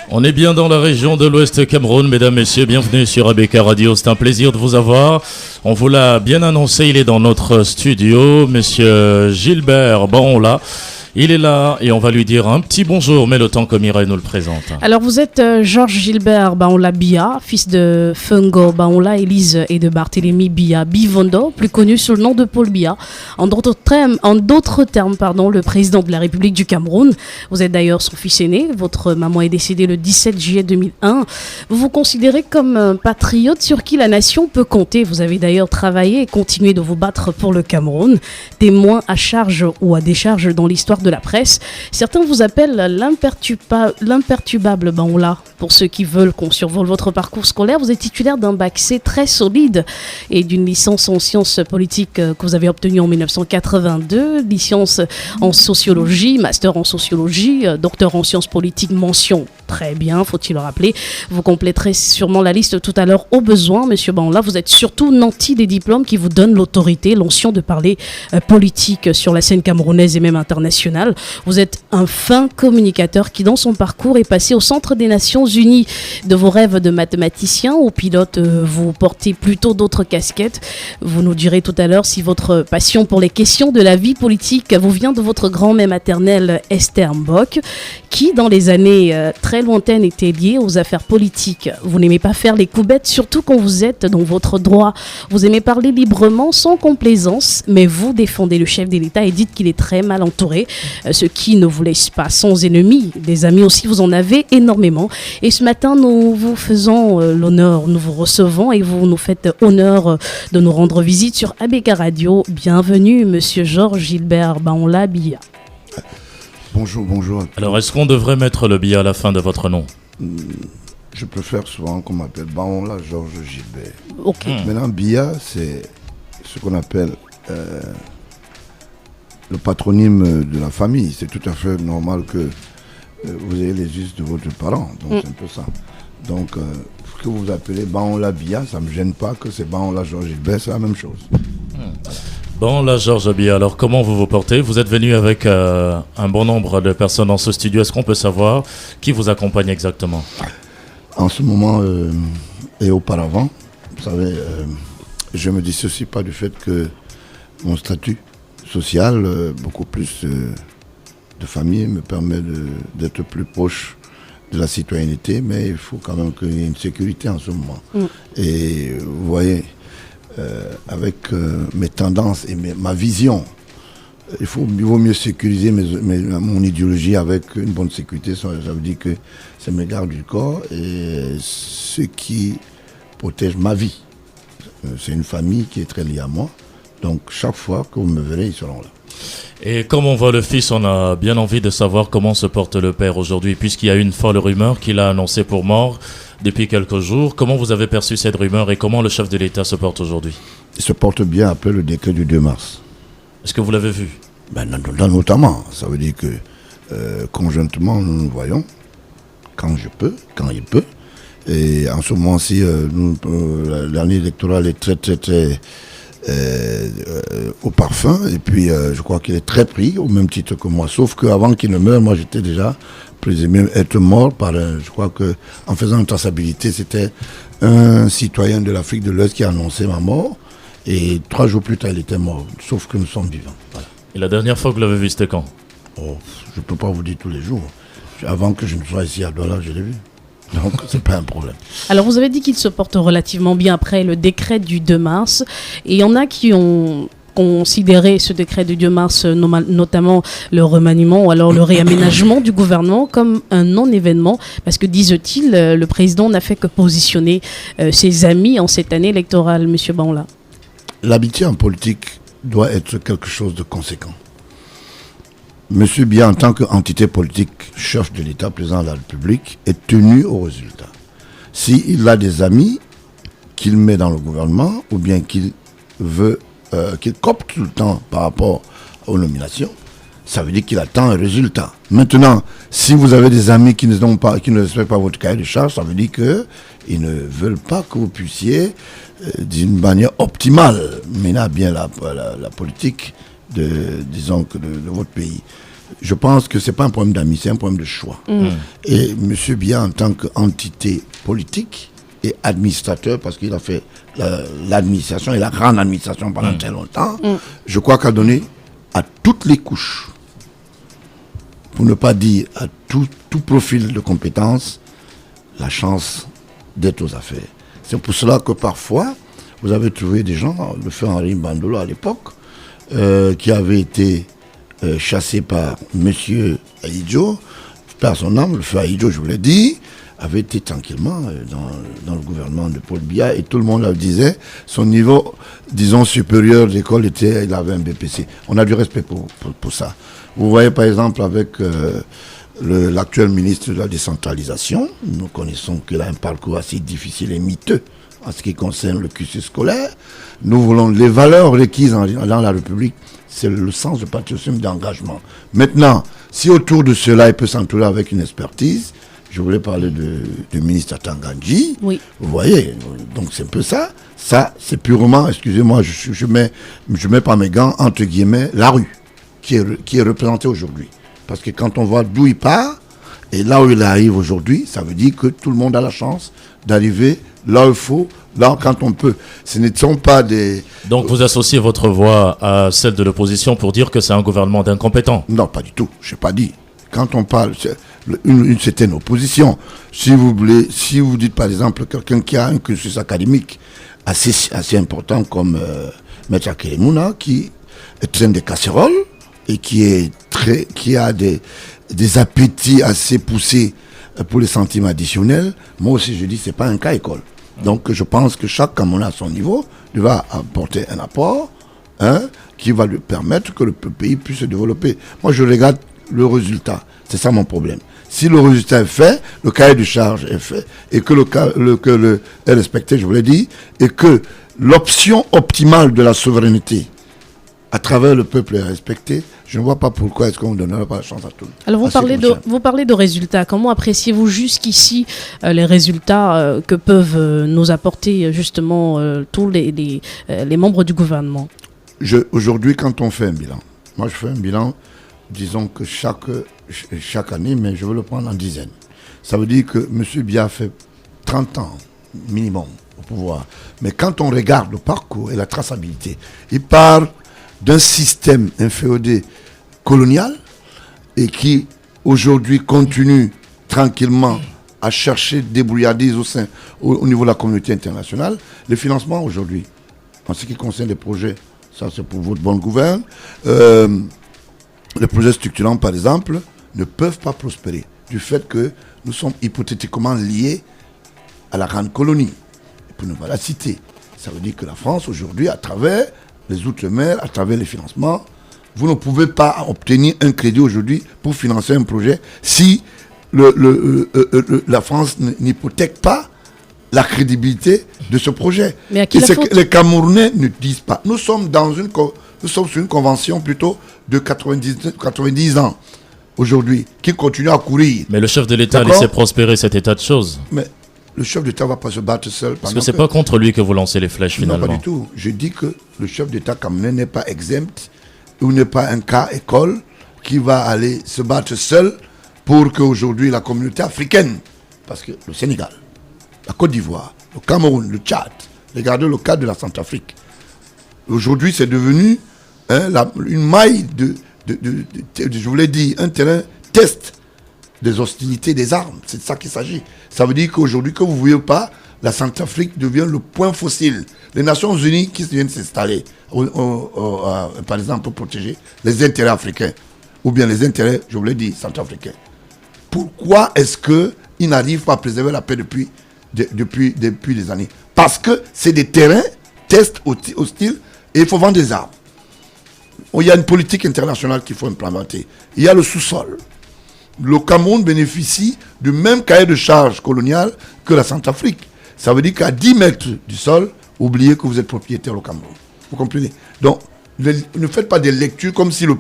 On est bien dans la région de l'Ouest Cameroun, mesdames, messieurs, bienvenue sur ABK Radio, c'est un plaisir de vous avoir. On vous l'a bien annoncé, il est dans notre studio, monsieur Gilbert Baonla. Il est là et on va lui dire un petit bonjour, mais le temps que Mireille nous le présente. Alors vous êtes Georges Gilbert Baonla Bia, fils de Fungo Baonla Élise et de Barthélemy Bia Bivondo, plus connu sous le nom de Paul Bia. En d'autres termes, le président de la République du Cameroun. Vous êtes d'ailleurs son fils aîné, votre maman est décédée le 17 juillet 2001. Vous vous considérez comme un patriote sur qui la nation peut compter. Vous avez d'ailleurs travaillé et continué de vous battre pour le Cameroun, témoin à charge ou à décharge dans l'histoire de la presse. Certains vous appellent l'imperturbable Baonla. Pour ceux qui veulent qu'on survole votre parcours scolaire, vous êtes titulaire d'un bac C très solide et d'une licence en sciences politiques que vous avez obtenue en 1982, licence en sociologie, master en sociologie, docteur en sciences politiques, mention très bien, faut-il le rappeler. Vous compléterez sûrement la liste tout à l'heure au besoin, monsieur Baonla. Vous êtes surtout nanti des diplômes qui vous donnent l'autorité, l'onction de parler politique sur la scène camerounaise et même internationale. Vous êtes un fin communicateur qui, dans son parcours, est passé au centre des Nations Unies. De vos rêves de mathématicien ou pilote, vous portez plutôt d'autres casquettes. Vous nous direz tout à l'heure si votre passion pour les questions de la vie politique vous vient de votre grand-mère maternelle Esther Mbok, qui, dans les années très lointaines, était liée aux affaires politiques. Vous n'aimez pas faire les coups bêtes, surtout quand vous êtes dans votre droit. Vous aimez parler librement, sans complaisance, mais vous défendez le chef de l'État et dites qu'il est très mal entouré, ce qui ne vous laisse pas sans ennemis. Des amis aussi, vous en avez énormément. Et ce matin, nous vous faisons l'honneur, nous vous recevons et vous nous faites honneur de nous rendre visite sur ABK Radio. Bienvenue, monsieur Georges Gilbert Baonla Bia. Bonjour. Alors, est-ce qu'on devrait mettre le Bia à la fin de votre nom? Je préfère souvent qu'on m'appelle Baonla Georges Gilbert. Ok. Maintenant, Bia, c'est ce qu'on appelle le patronyme de la famille. C'est tout à fait normal que vous ayez les us de votre parent. Donc, c'est un peu ça. Donc, ce que vous appelez Baonla Bia, ça ne me gêne pas que c'est Baonla Georges Gilbert, c'est la même chose. Bon, là, Georges Bia, alors comment vous vous portez? Vous êtes venu avec un bon nombre de personnes dans ce studio. Est-ce qu'on peut savoir qui vous accompagne exactement? En ce moment et auparavant, vous savez, je ne me dissocie pas du fait que mon statut social, beaucoup plus de famille, me permet d'être plus proche de la citoyenneté, mais il faut quand même qu'il y ait une sécurité en ce moment. Et vous voyez, avec mes tendances et ma vision, il vaut mieux sécuriser mon idéologie avec une bonne sécurité. Ça veut dire que c'est mes gardes du corps et ce qui protège ma vie. C'est une famille qui est très liée à moi. Donc chaque fois que vous me verrez, ils seront là. Et comme on voit le fils, on a bien envie de savoir comment se porte le père aujourd'hui, puisqu'il y a une folle rumeur qu'il a annoncée pour mort depuis quelques jours. Comment vous avez perçu cette rumeur et comment le chef de l'État se porte aujourd'hui? Il se porte bien après le décret du 2 mars. Est-ce que vous l'avez vu? Notamment, ça veut dire que conjointement, nous nous voyons quand il peut. Et en ce moment-ci, l'année électorale est très au parfum. Et puis, je crois qu'il est très pris, au même titre que moi. Sauf qu'avant qu'il ne meure, moi, j'étais déjà présumé être mort je crois qu'en faisant une traçabilité, c'était un citoyen de l'Afrique de l'Ouest qui a annoncé ma mort. Et 3 jours plus tard, il était mort. Sauf que nous sommes vivants. Voilà. Et la dernière fois que vous l'avez vu, c'était quand? Je ne peux pas vous dire tous les jours. Avant que je ne sois ici à Douala, je l'ai vu. Donc, c'est pas un problème. Alors, vous avez dit qu'il se porte relativement bien après le décret du 2 mars. Et il y en a qui ont considéré ce décret du 2 mars, notamment le remaniement ou alors le réaménagement du gouvernement, comme un non-événement. Parce que, disent-ils, le président n'a fait que positionner ses amis en cette année électorale, M. Baonla. L'habitude en politique doit être quelque chose de conséquent. Monsieur Bia, en tant qu'entité politique, chef de l'État, président de la République, est tenu au résultat. S'il a des amis qu'il met dans le gouvernement, ou bien qu'il veut, qu'il copte tout le temps par rapport aux nominations, ça veut dire qu'il attend un résultat. Maintenant, si vous avez des amis qui ne respectent pas votre cahier de charge, ça veut dire qu'ils ne veulent pas que vous puissiez, d'une manière optimale, mener à bien la politique de votre pays. je pense que ce n'est pas un problème d'amis, c'est un problème de choix. Et M. Biya, en tant qu'entité politique et administrateur, parce qu'il a fait l'administration et la grande administration pendant très longtemps, je crois qu'a donné à toutes les couches, pour ne pas dire à tout profil de compétences, la chance d'être aux affaires. C'est pour cela que parfois, vous avez trouvé des gens, le feu Henri Bandolo à l'époque, qui avaient été chassés par M. Ahidjo, par son âme, le feu Ahidjo, je vous l'ai dit, avait été tranquillement dans le gouvernement de Paul Biya, et tout le monde le disait, son niveau, disons, supérieur d'école il avait un BPC. On a du respect pour ça. Vous voyez par exemple avec l'actuel ministre de la décentralisation, nous connaissons qu'il a un parcours assez difficile et miteux en ce qui concerne le cursus scolaire. Nous voulons les valeurs requises dans la République, c'est le sens du patriotisme d'engagement. Maintenant, si autour de cela, il peut s'entourer avec une expertise, je voulais parler du ministre Atangandji. Oui. Vous voyez, donc c'est un peu ça. Ça, c'est purement, excusez-moi, je mets pas mes gants, entre guillemets, la rue qui est représentée aujourd'hui. Parce que quand on voit d'où il part et là où il arrive aujourd'hui, ça veut dire que tout le monde a la chance d'arriver là où il faut, là quand on peut. Ce ne sont pas des... Donc vous associez votre voix à celle de l'opposition pour dire que c'est un gouvernement d'incompétents? Non, pas du tout. Je n'ai pas dit. Quand on parle, une certaine opposition, si vous voulez, si vous dites par exemple quelqu'un qui a un cursus académique assez important comme Maître Akelemuna, qui traîne des casseroles et qui a des appétits assez poussés pour les centimes additionnels, moi aussi je dis c'est pas un cas école. Donc je pense que chaque Camerounais à son niveau va apporter un apport qui va lui permettre que le pays puisse se développer. Moi je regarde le résultat, c'est ça mon problème. Si le résultat est fait, le cahier de charge est fait, et que est respecté, je vous l'ai dit, et que l'option optimale de la souveraineté à travers le peuple est respectée, je ne vois pas pourquoi est-ce qu'on ne donnerait pas la chance à tout le monde. Alors vous parlez de résultats. Comment appréciez-vous jusqu'ici les résultats que peuvent nous apporter justement tous les membres du gouvernement? Aujourd'hui, quand on fait un bilan, moi je fais un bilan, disons que chaque année, mais je veux le prendre en dizaines. Ça veut dire que M. Biya fait 30 ans minimum au pouvoir. Mais quand on regarde le parcours et la traçabilité, il part d'un système inféodé colonial et qui aujourd'hui continue tranquillement à chercher des débrouillardises au niveau de la communauté internationale. Les financements aujourd'hui, en ce qui concerne les projets, ça c'est pour votre bonne gouverne, les projets structurants par exemple ne peuvent pas prospérer du fait que nous sommes hypothétiquement liés à la grande colonie. Et pour ne pas la citer, ça veut dire que la France aujourd'hui, à travers les outre-mer, à travers les financements, vous ne pouvez pas obtenir un crédit aujourd'hui pour financer un projet si la France n'hypothèque pas la crédibilité de ce projet. Mais à qui la faute ? Les Camerounais ne disent pas. Nous sommes sur une convention plutôt de 90 ans aujourd'hui, qui continue à courir. Mais le chef de l'État a laissé prospérer cet état de choses. Mais le chef d'État ne va pas se battre seul. Parce que ce n'est pas contre lui que vous lancez les flèches finalement. Non, pas du tout. Je dis que le chef d'État camerounais n'est pas exempt ou n'est pas un cas école qui va aller se battre seul pour qu'aujourd'hui la communauté africaine, parce que le Sénégal, la Côte d'Ivoire, le Cameroun, le Tchad, regardez le cas de la Centrafrique. Aujourd'hui, c'est devenu une maille je vous l'ai dit, un terrain test des hostilités, des armes. C'est de ça qu'il s'agit. Ça veut dire qu'aujourd'hui, que vous ne voyez pas, la Centrafrique devient le point fossile. Les Nations Unies qui viennent s'installer, par exemple, pour protéger les intérêts africains, ou bien les intérêts, je vous l'ai dit, centrafricains. Pourquoi est-ce qu'ils n'arrivent pas à préserver la paix depuis des années? Parce que c'est des terrains, tests hostiles, et il faut vendre des armes. Il y a une politique internationale qu'il faut implémenter. Il y a le sous-sol. Le Cameroun bénéficie du même cahier de charge colonial que la Centrafrique. Ça veut dire qu'à 10 mètres du sol, oubliez que vous êtes propriétaire au Cameroun. Vous comprenez? Donc, ne faites pas des lectures comme si le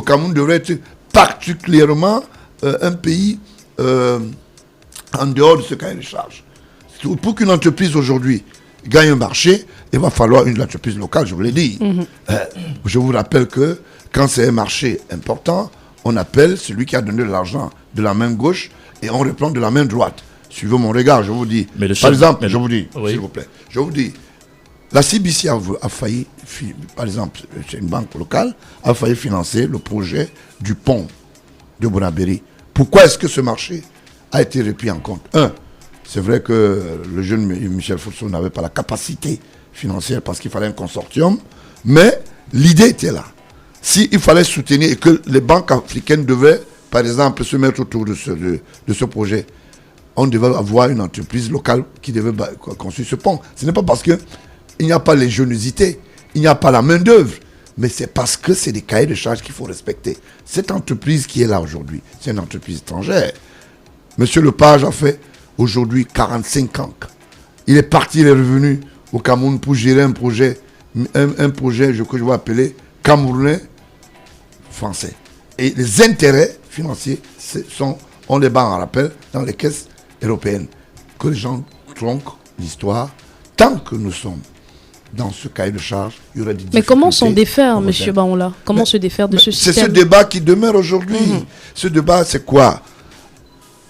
Cameroun devrait être particulièrement un pays en dehors de ce cahier de charge. Pour qu'une entreprise aujourd'hui gagne un marché, il va falloir une entreprise locale, je vous l'ai dit. Je vous rappelle que quand c'est un marché important, on appelle celui qui a donné de l'argent de la main gauche et on reprend de la main droite. Suivez mon regard, je vous dis. Par exemple, je vous dis, s'il vous plaît, je vous dis, la CBC a failli, par exemple, c'est une banque locale, a failli financer le projet du pont de Bonabéry. Pourquoi est-ce que ce marché a été repris en compte? C'est vrai que le jeune Michel Fourceau n'avait pas la capacité financière parce qu'il fallait un consortium, mais l'idée était là. S'il fallait soutenir et que les banques africaines devaient, par exemple, se mettre autour de ce projet, on devait avoir une entreprise locale qui devait construire ce pont. Ce n'est pas parce qu'il n'y a pas l'ingéniosité, il n'y a pas la main-d'œuvre, mais c'est parce que c'est des cahiers de charges qu'il faut respecter. Cette entreprise qui est là aujourd'hui, c'est une entreprise étrangère. Monsieur Lepage a fait aujourd'hui 45 ans. Il est parti, il est revenu au Cameroun pour gérer un projet que je vais appeler camerounais français. Et les intérêts financiers on les bat en rappel dans les caisses européennes. Que les gens tronquent l'histoire. Tant que nous sommes dans ce cahier de charge, il y aurait des difficultés. Mais comment s'en défaire, M. Baonla? Comment se défaire de ce système? C'est ce débat qui demeure aujourd'hui. Ce débat, c'est quoi?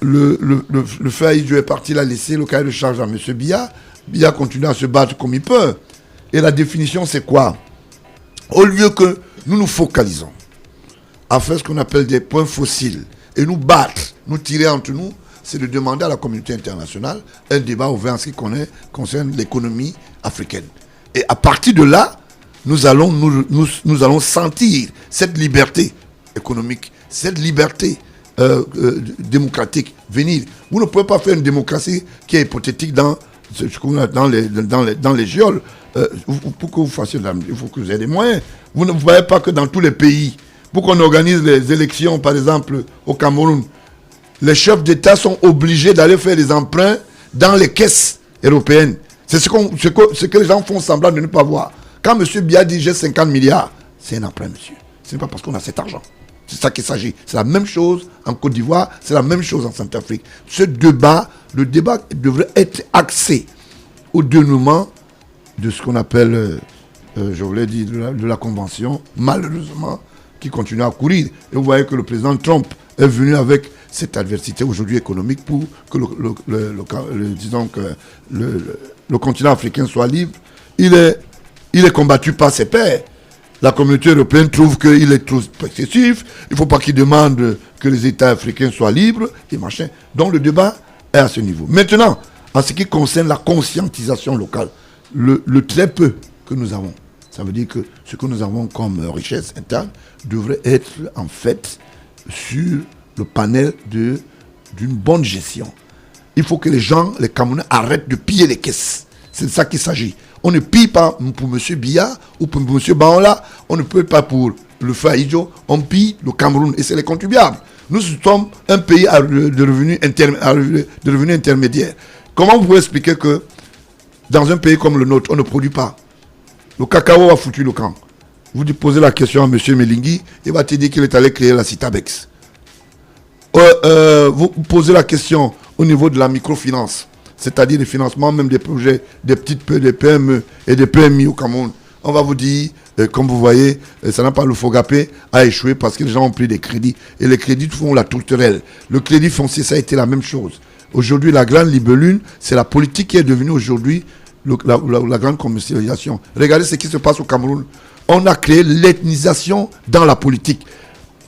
Le FAIJ est parti, il a laissé le cahier de charge à M. Biya. Biya continue à se battre comme il peut. Et la définition, c'est quoi? Au lieu que nous nous focalisons à faire ce qu'on appelle des points fossiles et nous battre, nous tirer entre nous, c'est de demander à la communauté internationale un débat ouvert en ce qui concerne l'économie africaine. Et à partir de là, nous allons sentir cette liberté économique, cette liberté démocratique venir. Vous ne pouvez pas faire une démocratie qui est hypothétique dans les géoles. Pour que vous fassiez il faut que vous ayez des moyens. Vous ne voyez pas que dans tous les pays, pour qu'on organise les élections, par exemple au Cameroun, les chefs d'État sont obligés d'aller faire des emprunts dans les caisses européennes. C'est ce que les gens font semblant de ne pas voir. Quand M. Biya dit j'ai 50 milliards, c'est un emprunt, monsieur. Ce n'est pas parce qu'on a cet argent. C'est ça qu'il s'agit. C'est la même chose en Côte d'Ivoire, c'est la même chose en Centrafrique. Le débat devrait être axé au dénouement de ce qu'on appelle, je vous l'ai dit, de la convention, malheureusement, qui continue à courir. Et vous voyez que le président Trump est venu avec cette adversité aujourd'hui économique pour que le continent africain soit libre. Il est combattu par ses pairs. La communauté européenne trouve qu'il est trop excessif. Il ne faut pas qu'il demande que les États africains soient libres et machin. Donc le débat est à ce niveau. Maintenant, en ce qui concerne la conscientisation locale, le très peu que nous avons, ça veut dire que ce que nous avons comme richesse interne devrait être en fait sur le panel d'une bonne gestion. Il faut que les gens, les Camerounais, arrêtent de piller les caisses. C'est de ça qu'il s'agit. On ne pille pas pour M. Biya ou pour M. Baonla. On ne peut pas pour le FAIJ. On pille le Cameroun et c'est les contribuables. Nous sommes un pays de revenus intermédiaires. Comment vous pouvez expliquer que dans un pays comme le nôtre, on ne produit pas? Le cacao a foutu le camp. Vous posez la question à M. Melingui, il va te dire qu'il est allé créer la Citabex. Vous posez la question au niveau de la microfinance, c'est-à-dire le financement même des projets, des PME et des PMI au Cameroun. On va vous dire, comme vous voyez, ça n'a pas le Fogapé a échoué parce que les gens ont pris des crédits. Et les crédits font la tourterelle. Le crédit foncier, ça a été la même chose. Aujourd'hui, la grande libellule, c'est la politique qui est devenue aujourd'hui la grande commercialisation. Regardez ce qui se passe au Cameroun. On a créé l'ethnisation dans la politique.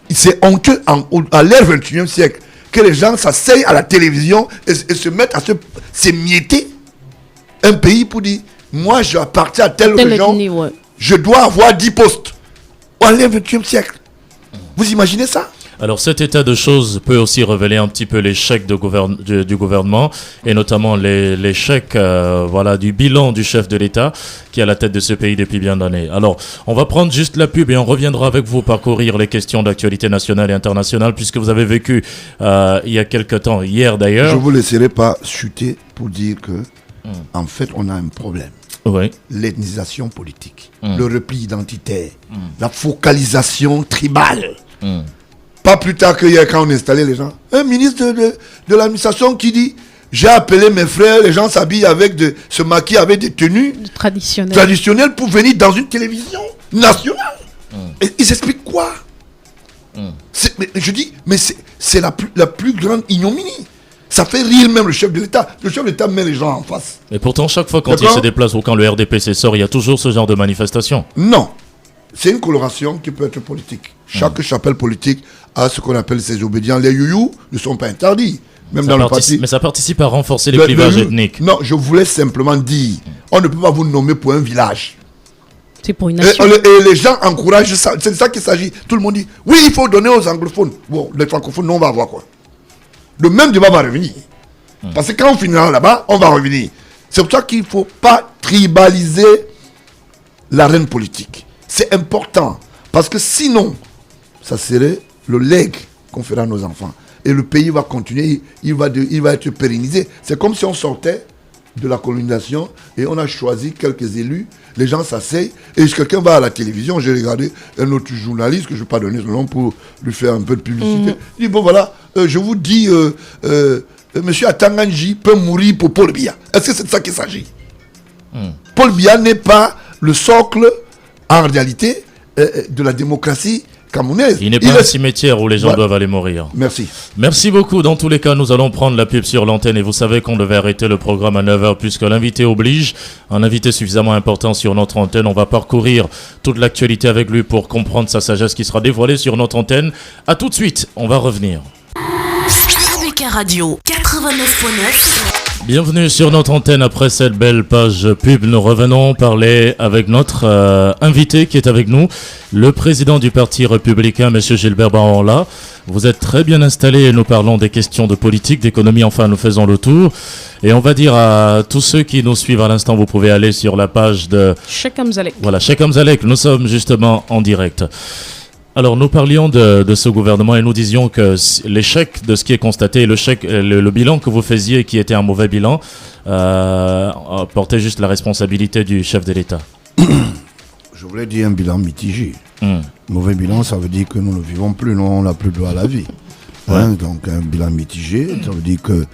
C'est honteux à l'ère 21e siècle que les gens s'asseyent à la télévision et se mettent à s'émietter un pays pour dire moi je appartiens à telle région, je dois avoir 10 postes. À l'ère 21e siècle. Vous imaginez ça? Alors cet état de choses peut aussi révéler un petit peu l'échec du gouvernement et notamment l'échec du bilan du chef de l'État qui est à la tête de ce pays depuis bien d'années. Alors on va prendre juste la pub et on reviendra avec vous parcourir les questions d'actualité nationale et internationale puisque vous avez vécu il y a quelque temps, hier d'ailleurs. Je ne vous laisserai pas chuter pour dire que en fait on a un problème. Oui. L'ethnisation politique, le repli identitaire, la focalisation tribale. Pas plus tard qu'hier quand on installait les gens. Un ministre de l'administration qui dit j'ai appelé mes frères, les gens s'habillent se maquillent avec des tenues traditionnelles pour venir dans une télévision nationale. Et ils expliquent quoi? Je dis, mais c'est la plus grande ignominie. Ça fait rire même le chef de l'État. Le chef de l'État met les gens en face. Et pourtant, chaque fois quand il se déplace ou quand le RDPC sort, il y a toujours ce genre de manifestation. Non. C'est une coloration qui peut être politique. Chaque chapelle politique a ce qu'on appelle ses obédients. Les youyou ne sont pas interdits. Même dans le parti. Mais ça participe à renforcer les clivages ethniques. Non, je voulais simplement dire, on ne peut pas vous nommer pour un village. C'est pour une nation. Et les gens encouragent ça. C'est de ça qu'il s'agit. Tout le monde dit, oui, il faut donner aux anglophones. Bon, les francophones, nous, on va voir quoi. Le même débat va revenir. Parce que quand on finira là-bas, on va revenir. C'est pour ça qu'il ne faut pas tribaliser l'arène politique. C'est important. Parce que sinon, ça serait le legs qu'on fera à nos enfants. Et le pays va continuer, il va être pérennisé. C'est comme si on sortait de la colonisation et on a choisi quelques élus. Les gens s'asseyent et quelqu'un va à la télévision. J'ai regardé un autre journaliste, que je ne vais pas donner son nom pour lui faire un peu de publicité. Il dit, bon voilà, je vous dis, monsieur Atanganji peut mourir pour Paul Biya. Est-ce que c'est de ça qu'il s'agit? Paul Biya n'est pas le socle, en réalité, de la démocratie camerounaise. Il n'est pas un cimetière où les gens doivent aller mourir. Merci. Merci beaucoup. Dans tous les cas, nous allons prendre la pub sur l'antenne et vous savez qu'on devait arrêter le programme à 9h puisque l'invité oblige. Un invité suffisamment important sur notre antenne. On va parcourir toute l'actualité avec lui pour comprendre sa sagesse qui sera dévoilée sur notre antenne. À tout de suite. On va revenir. ABK Radio 89.9. Bienvenue sur notre antenne après cette belle page pub. Nous revenons parler avec notre invité qui est avec nous, le président du Parti républicain, M. Gilbert Bahorla. Vous êtes très bien installé et nous parlons des questions de politique, d'économie, enfin nous faisons le tour. Et on va dire à tous ceux qui nous suivent à l'instant, vous pouvez aller sur la page de Cheikh Amzalek. Voilà, Cheikh Amzalek, nous sommes justement en direct. Alors nous parlions de ce gouvernement et nous disions que l'échec de ce qui est constaté, le bilan que vous faisiez qui était un mauvais bilan, portait juste la responsabilité du chef de l'État. Je voulais dire un bilan mitigé. Mauvais bilan, ça veut dire que nous ne vivons plus, nous on n'a plus droit à la vie. Donc un bilan mitigé, ça veut dire qu'il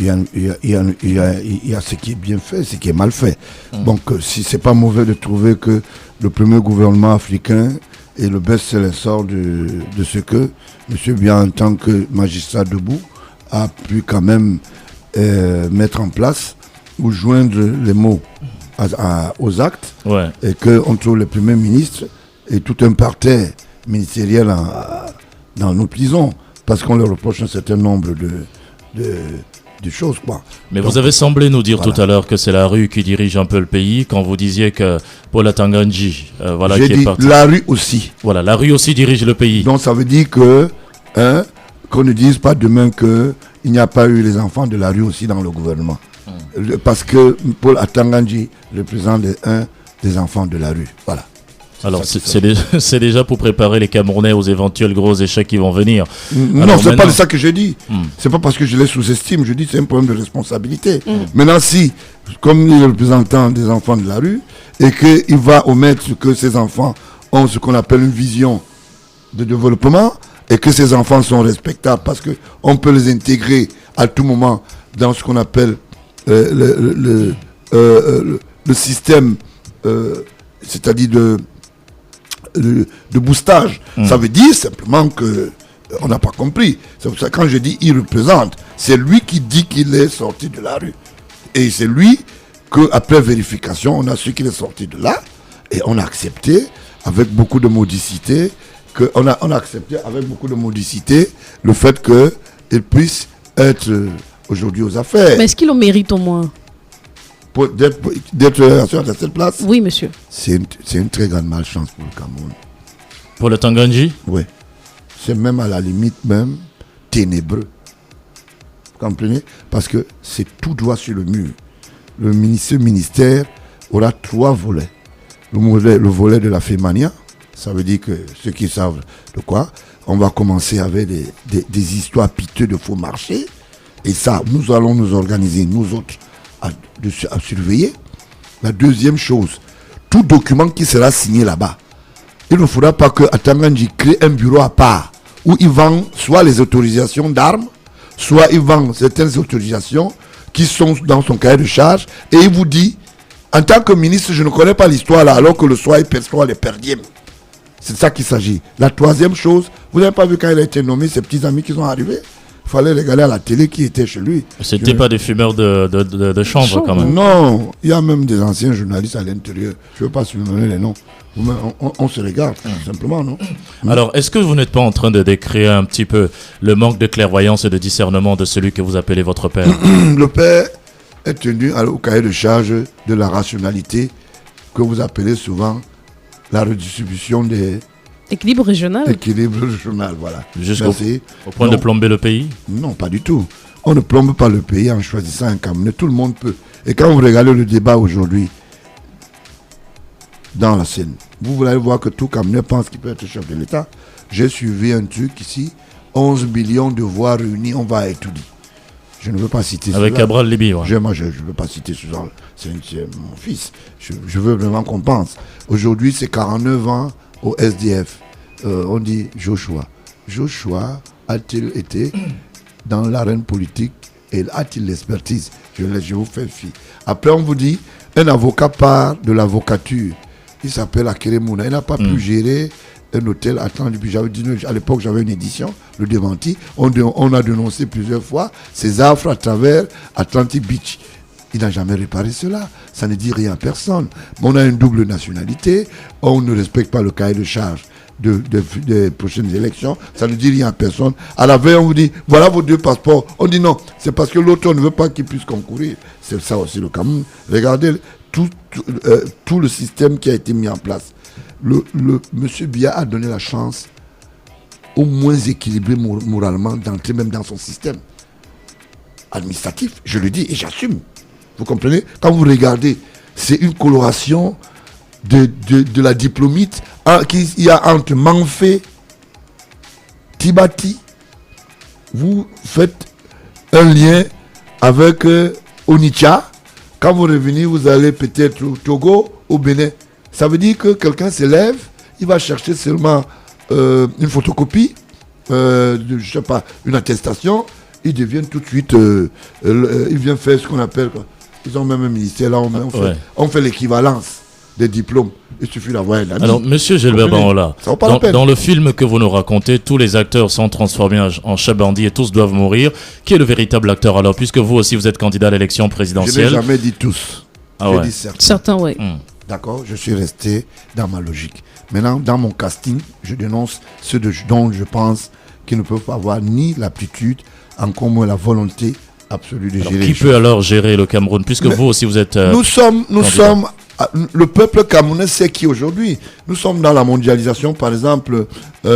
y a ce qui est bien fait, ce qui est mal fait. Donc si c'est pas mauvais de trouver que le premier gouvernement africain et le best-seller sort de ce que M. Biya, en tant que magistrat debout, a pu quand même mettre en place ou joindre les mots aux actes, et qu'on trouve le Premier ministre et tout un parterre ministériel dans nos prisons, parce qu'on leur reproche un certain nombre de choses, quoi. Mais donc, vous donc, avez semblé nous dire tout à l'heure que c'est la rue qui dirige un peu le pays, quand vous disiez que Paul Atanganji, j'ai qui dit est parti. La rue aussi. Voilà, la rue aussi dirige le pays. Donc ça veut dire que qu'on ne dise pas demain qu'il n'y a pas eu les enfants de la rue aussi dans le gouvernement. Parce que Paul Atanganji représente un des enfants de la rue. Voilà. Alors c'est déjà pour préparer les Camerounais aux éventuels gros échecs qui vont venir. Non, c'est pas de ça que j'ai dit. C'est pas parce que je les sous-estime, je dis que c'est un problème de responsabilité. Maintenant, si, comme il est le représentant des enfants de la rue, et qu'il va omettre que ces enfants ont ce qu'on appelle une vision de développement, et que ces enfants sont respectables parce qu'on peut les intégrer à tout moment dans ce qu'on appelle le système, c'est-à-dire de boostage. Ça veut dire simplement que on n'a pas compris. C'est pour ça que quand je dis il représente, c'est lui qui dit qu'il est sorti de la rue. Et c'est lui qu'après vérification, on a su qu'il est sorti de là et on a accepté avec beaucoup de modicité on a accepté avec beaucoup de modicité le fait qu'il puisse être aujourd'hui aux affaires. Mais est-ce qu'il en mérite au moins d'être à cette place? Oui, monsieur. C'est une très grande malchance pour le Cameroun. Pour le Tanganji? Oui. C'est même à la limite même ténébreux. Vous comprenez? Parce que c'est tout droit sur le mur. Le ministère aura 3 volets. Le volet de la Fémania, ça veut dire que ceux qui savent de quoi, on va commencer avec des histoires piteuses de faux marchés. Et ça, nous allons nous organiser, nous autres, à surveiller. La deuxième chose, tout document qui sera signé là-bas, il ne faudra pas que Atanganji crée un bureau à part où il vend soit les autorisations d'armes, soit il vend certaines autorisations qui sont dans son cahier de charge et il vous dit, en tant que ministre, je ne connais pas l'histoire là, alors que le soir il perçoit les perdièmes. C'est de ça qu'il s'agit. La troisième chose, vous n'avez pas vu quand il a été nommé, ses petits amis qui sont arrivés. Il fallait regarder à la télé qui était chez lui. C'était pas des fumeurs de chambre quand même. Non, il y a même des anciens journalistes à l'intérieur. Je ne veux pas se donner les noms. On se regarde, simplement, non? Alors, est-ce que vous n'êtes pas en train de décrire un petit peu le manque de clairvoyance et de discernement de celui que vous appelez votre père? Le père est tenu au cahier de charge de la rationalité que vous appelez souvent la redistribution des Équilibre régional. équilibres régionaux, voilà. Jusqu'au Merci. au point Non. de plomber le pays? Non, pas du tout. On ne plombe pas le pays en choisissant un Camerounais. Tout le monde peut. Et quand vous regardez le débat aujourd'hui dans la scène, vous allez voir que tout Camerounais pense qu'il peut être chef de l'État. J'ai suivi un truc ici, 11 millions de voix réunies, on va étudier. Je ne veux pas citer Avec cela. Cabral Libi, ouais. Je ne veux pas citer ce genre. C'est mon fils. Je veux vraiment qu'on pense. Aujourd'hui, c'est 49 ans au SDF. On dit Joshua. Joshua a-t-il été dans l'arène politique et a-t-il l'expertise? Je vous fais fi. Après, on vous dit, un avocat part de l'avocature. Il s'appelle Akere Mouna. Il n'a pas pu gérer un hôtel Atlantique. À l'époque, j'avais une édition, le démenti. On a dénoncé plusieurs fois ces affres à travers Atlantic Beach. Il n'a jamais réparé cela. Ça ne dit rien à personne. On a une double nationalité. On ne respecte pas le cahier de charge des prochaines élections. Ça ne dit rien à personne. À la veille, on vous dit, voilà vos 2 passeports. On dit non, c'est parce que l'autre, on ne veut pas qu'il puisse concourir. C'est ça aussi le Cameroun. Regardez tout le système qui a été mis en place. Monsieur Biya a donné la chance au moins équilibré moralement d'entrer même dans son système administratif. Je le dis et j'assume. Vous comprenez? Quand vous regardez, c'est une coloration de la diplomite qu'il y a entre Manfé, Tibati. Vous faites un lien avec Onitsha. Quand vous revenez, vous allez peut-être au Togo, au Bénin. Ça veut dire que quelqu'un se lève, il va chercher seulement une photocopie, je sais pas, une attestation, il devient tout de suite, il vient faire ce qu'on appelle, ils ont même un ministère là, on fait l'équivalence des diplômes. Il suffit d'avoir un ami. Alors, monsieur Gilbert Banhola, Ça vaut pas la peine. dans le film que vous nous racontez, tous les acteurs sont transformés en chefs bandits et tous doivent mourir. Qui est le véritable acteur alors, puisque vous aussi vous êtes candidat à l'élection Je n'ai présidentielle? jamais dit tous. Ah J'ai ouais. dit certains. Certains, oui. D'accord, je suis resté dans ma logique. Maintenant, dans mon casting, je dénonce ceux dont je pense qu'ils ne peuvent pas avoir ni l'aptitude, encore moins la volonté absolue de Alors, gérer. qui peut alors gérer le Cameroun, puisque vous aussi vous êtes... Nous sommes, le peuple camerounais sait qui aujourd'hui. Nous sommes dans la mondialisation, par exemple, des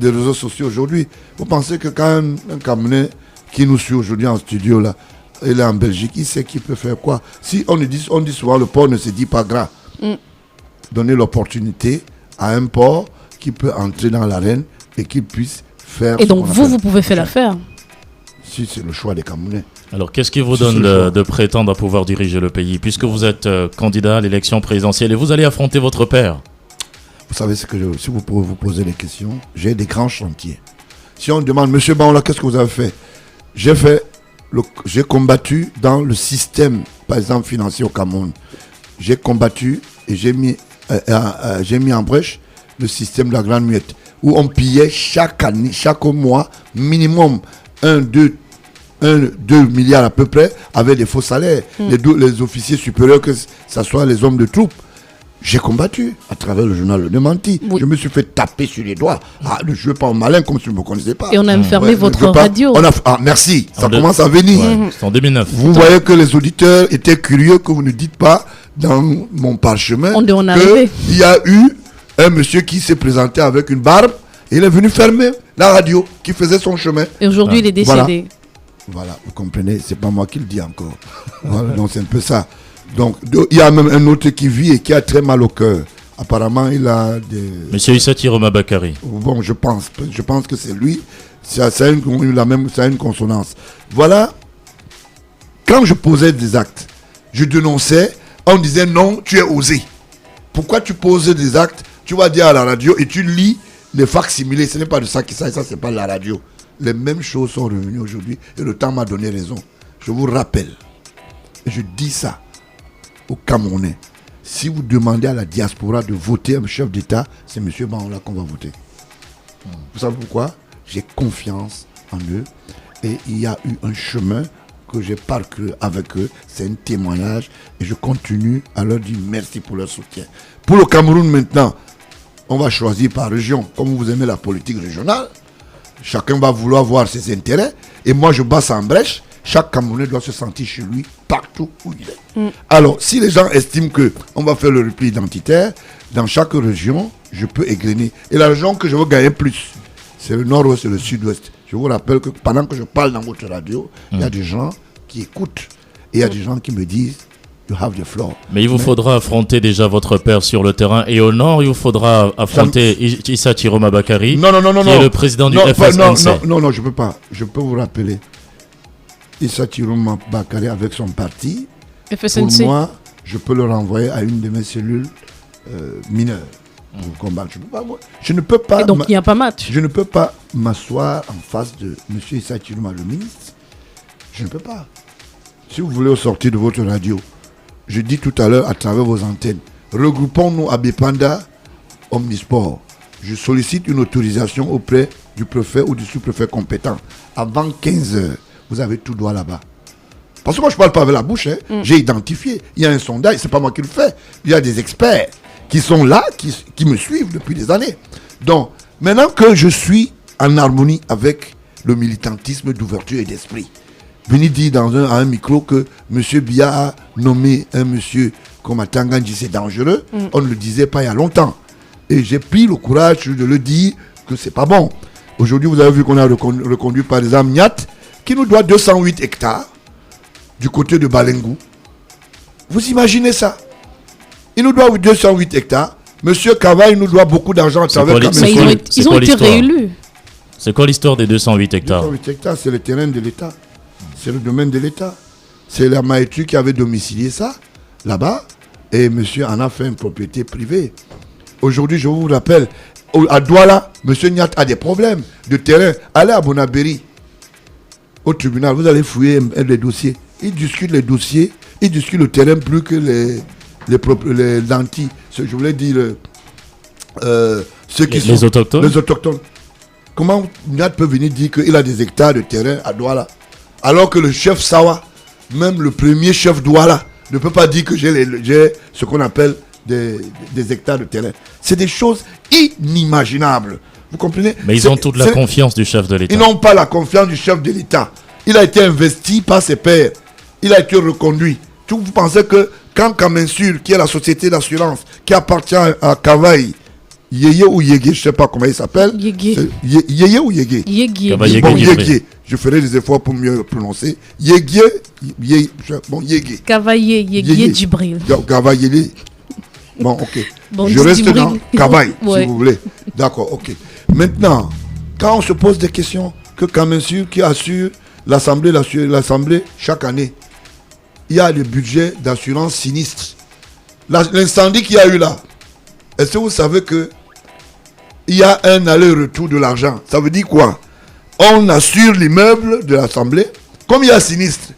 réseaux sociaux aujourd'hui. Vous pensez que quand un Camerounais qui nous suit aujourd'hui en studio là, il est en Belgique, il sait qu'il peut faire quoi? Si on dit souvent le porc ne se dit pas gras. Donner l'opportunité à un porc qui peut entrer dans l'arène et qui puisse faire. Et donc vous pouvez faire l'affaire. Si c'est le choix des Camerounais. Alors, qu'est-ce qui vous C'est donne ce choix. de prétendre à pouvoir diriger le pays, puisque vous êtes candidat à l'élection présidentielle et vous allez affronter votre père? Vous savez ce que si vous pouvez vous poser des questions, j'ai des grands chantiers. Si on demande, monsieur Banhola, qu'est-ce que vous avez fait? J'ai combattu dans le système, par exemple, financier au Cameroun. J'ai combattu et j'ai mis en brèche le système de la grande muette, où on pillait chaque année, chaque mois, minimum 2 milliards à peu près, avec des faux salaires. Les officiers supérieurs, que ce soit les hommes de troupes. J'ai combattu à travers le journal Le Démenti. Oui. Je me suis fait taper sur les doigts. Ne jouez pas au malin comme si vous ne me connaissez pas. Et on a même fermé Ouais, votre je veux pas- radio. Merci, ça En deux- commence à venir. Ouais, c'est en 2009. Vous voyez que les auditeurs étaient curieux que vous ne dites pas dans mon parchemin On est arrivé. qu'il y a eu un monsieur qui s'est présenté avec une barbe et il est venu fermer la radio qui faisait son chemin. Et aujourd'hui, il est décédé. Voilà, vous comprenez, c'est pas moi qui le dis encore. Voilà, donc c'est un peu ça. Donc il y a même un autre qui vit et qui a très mal au cœur. Apparemment, il a des... Monsieur Issati Roma Bakari. Bon, je pense que c'est lui. Ça a une consonance. Voilà. Quand je posais des actes, je dénonçais, on disait non, tu es osé. Pourquoi tu poses des actes? Tu vas dire à la radio et tu lis les facsimilés. Ce n'est pas de ça qu'il s'agit, ça c'est pas de la radio. Les mêmes choses sont revenues aujourd'hui et le temps m'a donné raison. Je vous rappelle, et je dis ça aux Camerounais. si vous demandez à la diaspora de voter un chef d'État, c'est M. Bangola qu'on va voter. Vous savez pourquoi? J'ai confiance en eux et il y a eu un chemin que j'ai parcouru avec eux. C'est un témoignage et je continue à leur dire merci pour leur soutien. Pour le Cameroun maintenant, on va choisir par région. Comme vous aimez la politique régionale, chacun va vouloir voir ses intérêts et moi je bats ça en brèche. Chaque Camerounais doit se sentir chez lui partout où il est. Alors, si les gens estiment qu'on va faire le repli identitaire, dans chaque région, je peux égrener. Et la région que je veux gagner plus, c'est le nord-ouest et le sud-ouest. Je vous rappelle que pendant que je parle dans votre radio, il y a des gens qui écoutent. Et il y a des gens qui me disent, you have the floor. Mais il vous faudra affronter déjà votre père sur le terrain. Et au nord, il vous faudra affronter Issa Chiroma Bakary, qui est le président du FSNC. Non, je ne peux pas. Je peux vous rappeler. Issa Chiroma Bakary avec son parti, FSNC. pour moi, je peux le renvoyer à une de mes cellules mineures pour combattre. Je ne peux pas. Et donc il n'y a pas match. Je ne peux pas m'asseoir en face de M. Issa Chiroma, le ministre. Je ne peux pas. Si vous voulez sortir de votre radio, je dis tout à l'heure à travers vos antennes, regroupons-nous à Bépanda, Omnisport. Je sollicite une autorisation auprès du préfet ou du sous-préfet compétent. Avant 15 heures, vous avez tout droit là-bas. Parce que moi, je ne parle pas avec la bouche. J'ai identifié. Il y a un sondage, ce n'est pas moi qui le fais. Il y a des experts qui sont là, qui me suivent depuis des années. Donc, maintenant que je suis en harmonie avec le militantisme d'ouverture et d'esprit, venez dire à un micro que M. Biya a nommé un monsieur comme Atangandji, c'est dangereux. On ne le disait pas il y a longtemps. Et j'ai pris le courage de le dire que c'est pas bon. Aujourd'hui, vous avez vu qu'on a reconduit par exemple Niat, qui nous doit 208 hectares du côté de Balengou. Vous imaginez ça? Il nous doit 208 hectares. Monsieur Kava, il nous doit beaucoup d'argent à travers Mais ils ont été réélus. C'est quoi l'histoire des 208 hectares? 208 hectares, c'est le terrain de l'État. C'est le domaine de l'État. C'est la Maïtu qui avait domicilié ça, là-bas. Et monsieur en a fait une propriété privée. Aujourd'hui, je vous rappelle, à Douala, monsieur Niat a des problèmes de terrain. Allez à Bonabéry, au tribunal, vous allez fouiller les dossiers. Ils discutent les dossiers, ils discutent le terrain plus que les lentilles. Je voulais dire ceux qui sont les autochtones. Les autochtones. Comment Niat peut venir dire qu'il a des hectares de terrain à Douala, alors que le chef Sawa, même le premier chef Douala, ne peut pas dire que j'ai ce qu'on appelle des hectares de terrain. C'est des choses inimaginables. Vous comprenez? Mais ils ont toute la confiance du chef de l'État. Ils n'ont pas la confiance du chef de l'État. Il a été investi par ses pairs. Il a été reconduit. Vous pensez que quand Kamensur, qui est la société d'assurance, qui appartient à Kavaï, Yeye ou Yege, je ne sais pas comment il s'appelle. Yeye ou Yege? Yege. Bon, Yege. Je ferai des efforts pour mieux le prononcer. Yege. Bon, Yege. Kavaye, Yege Djibril. Kavaye. Bon, ok. Bon, je reste Djibril. dans Kavaï, Ouais. si vous voulez. D'accord, ok. Maintenant, quand on se pose des questions, que Kamensur qui assure l'Assemblée chaque année, il y a le budget d'assurance sinistre. L'incendie qu'il y a eu là, est-ce que vous savez que il y a un aller-retour de l'argent? Ça veut dire quoi? On assure l'immeuble de l'Assemblée, comme il y a sinistre.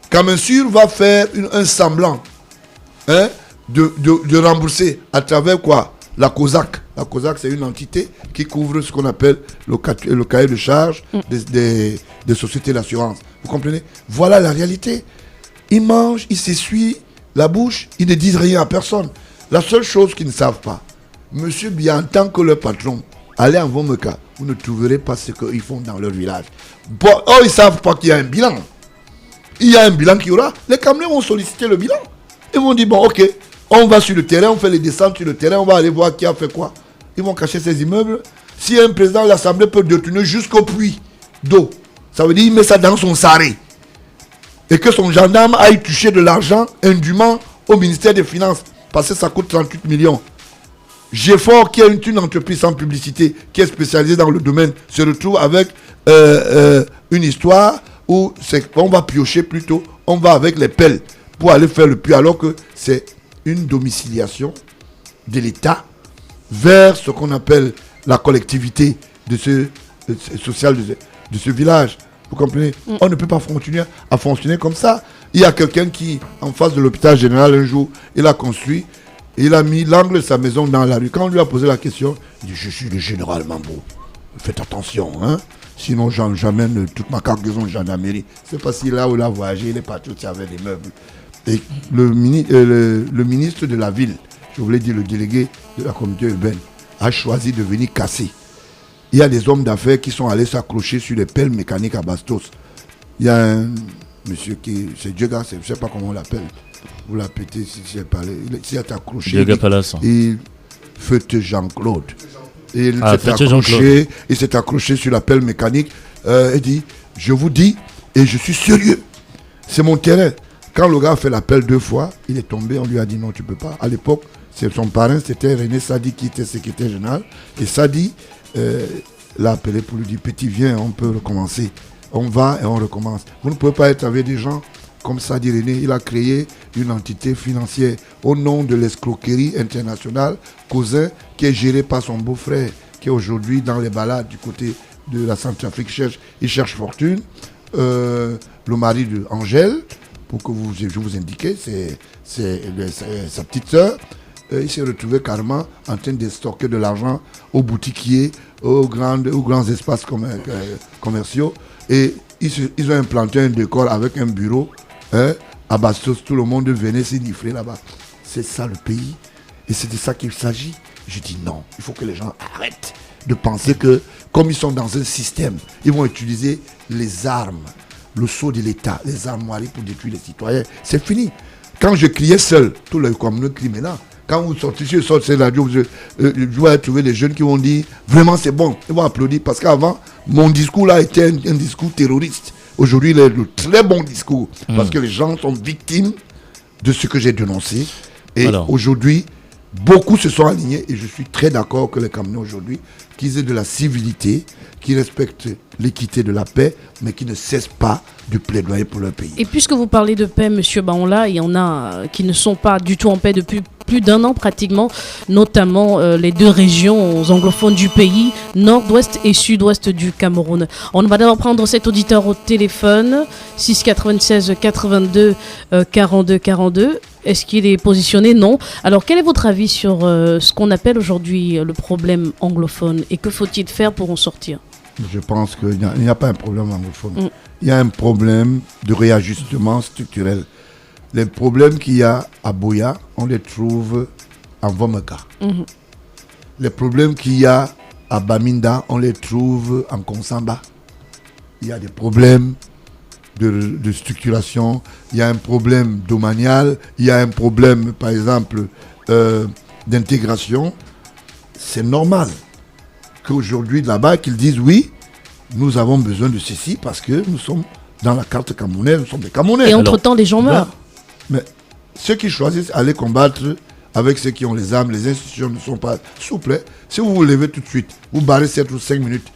Kamensur va faire un semblant de rembourser à travers quoi? La COSAC. La COSAC, c'est une entité qui couvre ce qu'on appelle le cahier de charge des sociétés d'assurance. Vous comprenez? Voilà la réalité. Ils mangent, ils s'essuient la bouche, ils ne disent rien à personne. La seule chose qu'ils ne savent pas, monsieur Biya, en tant que leur patron, allez en Vomeka, vous ne trouverez pas ce qu'ils font dans leur village. Bon, ils ne savent pas qu'il y a un bilan. Il y a un bilan qui aura. Les Camerounais vont solliciter le bilan. Ils vont dire, bon, ok, on va sur le terrain, on fait les descentes sur le terrain, on va aller voir qui a fait quoi. Ils vont cacher ces immeubles. Si un président de l'Assemblée peut détourner jusqu'au puits d'eau, ça veut dire qu'il met ça dans son sarré. Et que son gendarme aille toucher de l'argent indûment au ministère des Finances, parce que ça coûte 38 millions. GFOR, qui est une entreprise sans publicité, qui est spécialisée dans le domaine, se retrouve avec une histoire où on va piocher plutôt, on va avec les pelles pour aller faire le puits, alors que c'est une domiciliation de l'État vers ce qu'on appelle la collectivité sociale de ce village. Vous comprenez? On ne peut pas continuer à fonctionner comme ça. Il y a quelqu'un qui, en face de l'hôpital général, un jour, il a construit Et il a mis l'angle de sa maison dans la rue. Quand on lui a posé la question, il dit, je suis le général Mambo. Faites attention, hein. Sinon j'amène toute ma cargaison de gendarmerie. C'est parce qu'il là où il a voyagé, il est parti aussi avec des meubles. Et le ministre de la ville, je voulais dire le délégué de la communauté urbaine, a choisi de venir casser. Il y a des hommes d'affaires qui sont allés s'accrocher sur les pelles mécaniques à Bastos. Il y a un monsieur qui, c'est Diega, je ne sais pas comment on l'appelle. Vous l'appelez si j'ai parlé. Il s'est accroché. Diega Palace. Il Feute Jean-Claude. Et il s'est accroché sur la pelle mécanique. Il dit, je vous dis, et je suis sérieux. C'est mon terrain. Quand le gars a fait l'appel 2 fois, il est tombé, on lui a dit non, tu ne peux pas. À l'époque, son parrain, c'était René Sadi qui était secrétaire général. Et Sadi l'a appelé pour lui dire, petit, viens, on peut recommencer. On va et on recommence. Vous ne pouvez pas être avec des gens comme Sadi René. Il a créé une entité financière au nom de l'escroquerie internationale, Cousin, qui est gérée par son beau-frère, qui est aujourd'hui dans les balades du côté de la Centrafrique. Il cherche fortune. Le mari d'Angèle, pour que je vous indique, c'est sa petite sœur. Il s'est retrouvé carrément en train de stocker de l'argent aux boutiquiers, aux grands espaces commerciaux. Et ils ont implanté un décor avec un bureau. À Bastos, tout le monde venait s'inifler là-bas. C'est ça le pays. Et c'est de ça qu'il s'agit. Je dis non, il faut que les gens arrêtent de penser que, comme ils sont dans un système, ils vont utiliser les armes, le sceau de l'État, les armoiries pour détruire les citoyens. C'est fini. Quand je criais seul, tout le communauté crie maintenant. Quand vous sortez sur cette radio, je vais trouver des jeunes qui vont dire vraiment c'est bon. Ils vont applaudir parce qu'avant, mon discours là était un discours terroriste. Aujourd'hui, il est le très bon discours parce que les gens sont victimes de ce que j'ai dénoncé. Et aujourd'hui, beaucoup se sont alignés et je suis très d'accord que les Camerounais aujourd'hui, qu'ils aient de la civilité, qui respectent l'équité de la paix, mais qui ne cessent pas de plaidoyer pour leur pays. Et puisque vous parlez de paix, Monsieur Baonla, il y en a qui ne sont pas du tout en paix depuis plus d'1 an pratiquement, notamment les 2 régions anglophones du pays, nord-ouest et sud-ouest du Cameroun. On va d'abord prendre cet auditeur au téléphone, 696 82 42 42. Est-ce qu'il est positionné? Non. Alors, quel est votre avis sur ce qu'on appelle aujourd'hui le problème anglophone et que faut-il faire pour en sortir? Je pense qu'il n'y a pas un problème anglophone. Il y a un problème de réajustement structurel. Les problèmes qu'il y a à Boya, on les trouve en Vomeka. Les problèmes qu'il y a à Baminda, on les trouve en Konsamba. Il y a des problèmes de structuration, il y a un problème domanial, il y a un problème, par exemple, d'intégration. C'est normal qu'aujourd'hui, là-bas, qu'ils disent oui, nous avons besoin de ceci parce que nous sommes dans la carte camerounaise, nous sommes des Camerounais. Et entre-temps, les gens meurent. Mais ceux qui choisissent d'aller combattre avec ceux qui ont les armes, les institutions ne sont pas souples. Si vous vous levez tout de suite, vous barrez 7 ou 5 minutes,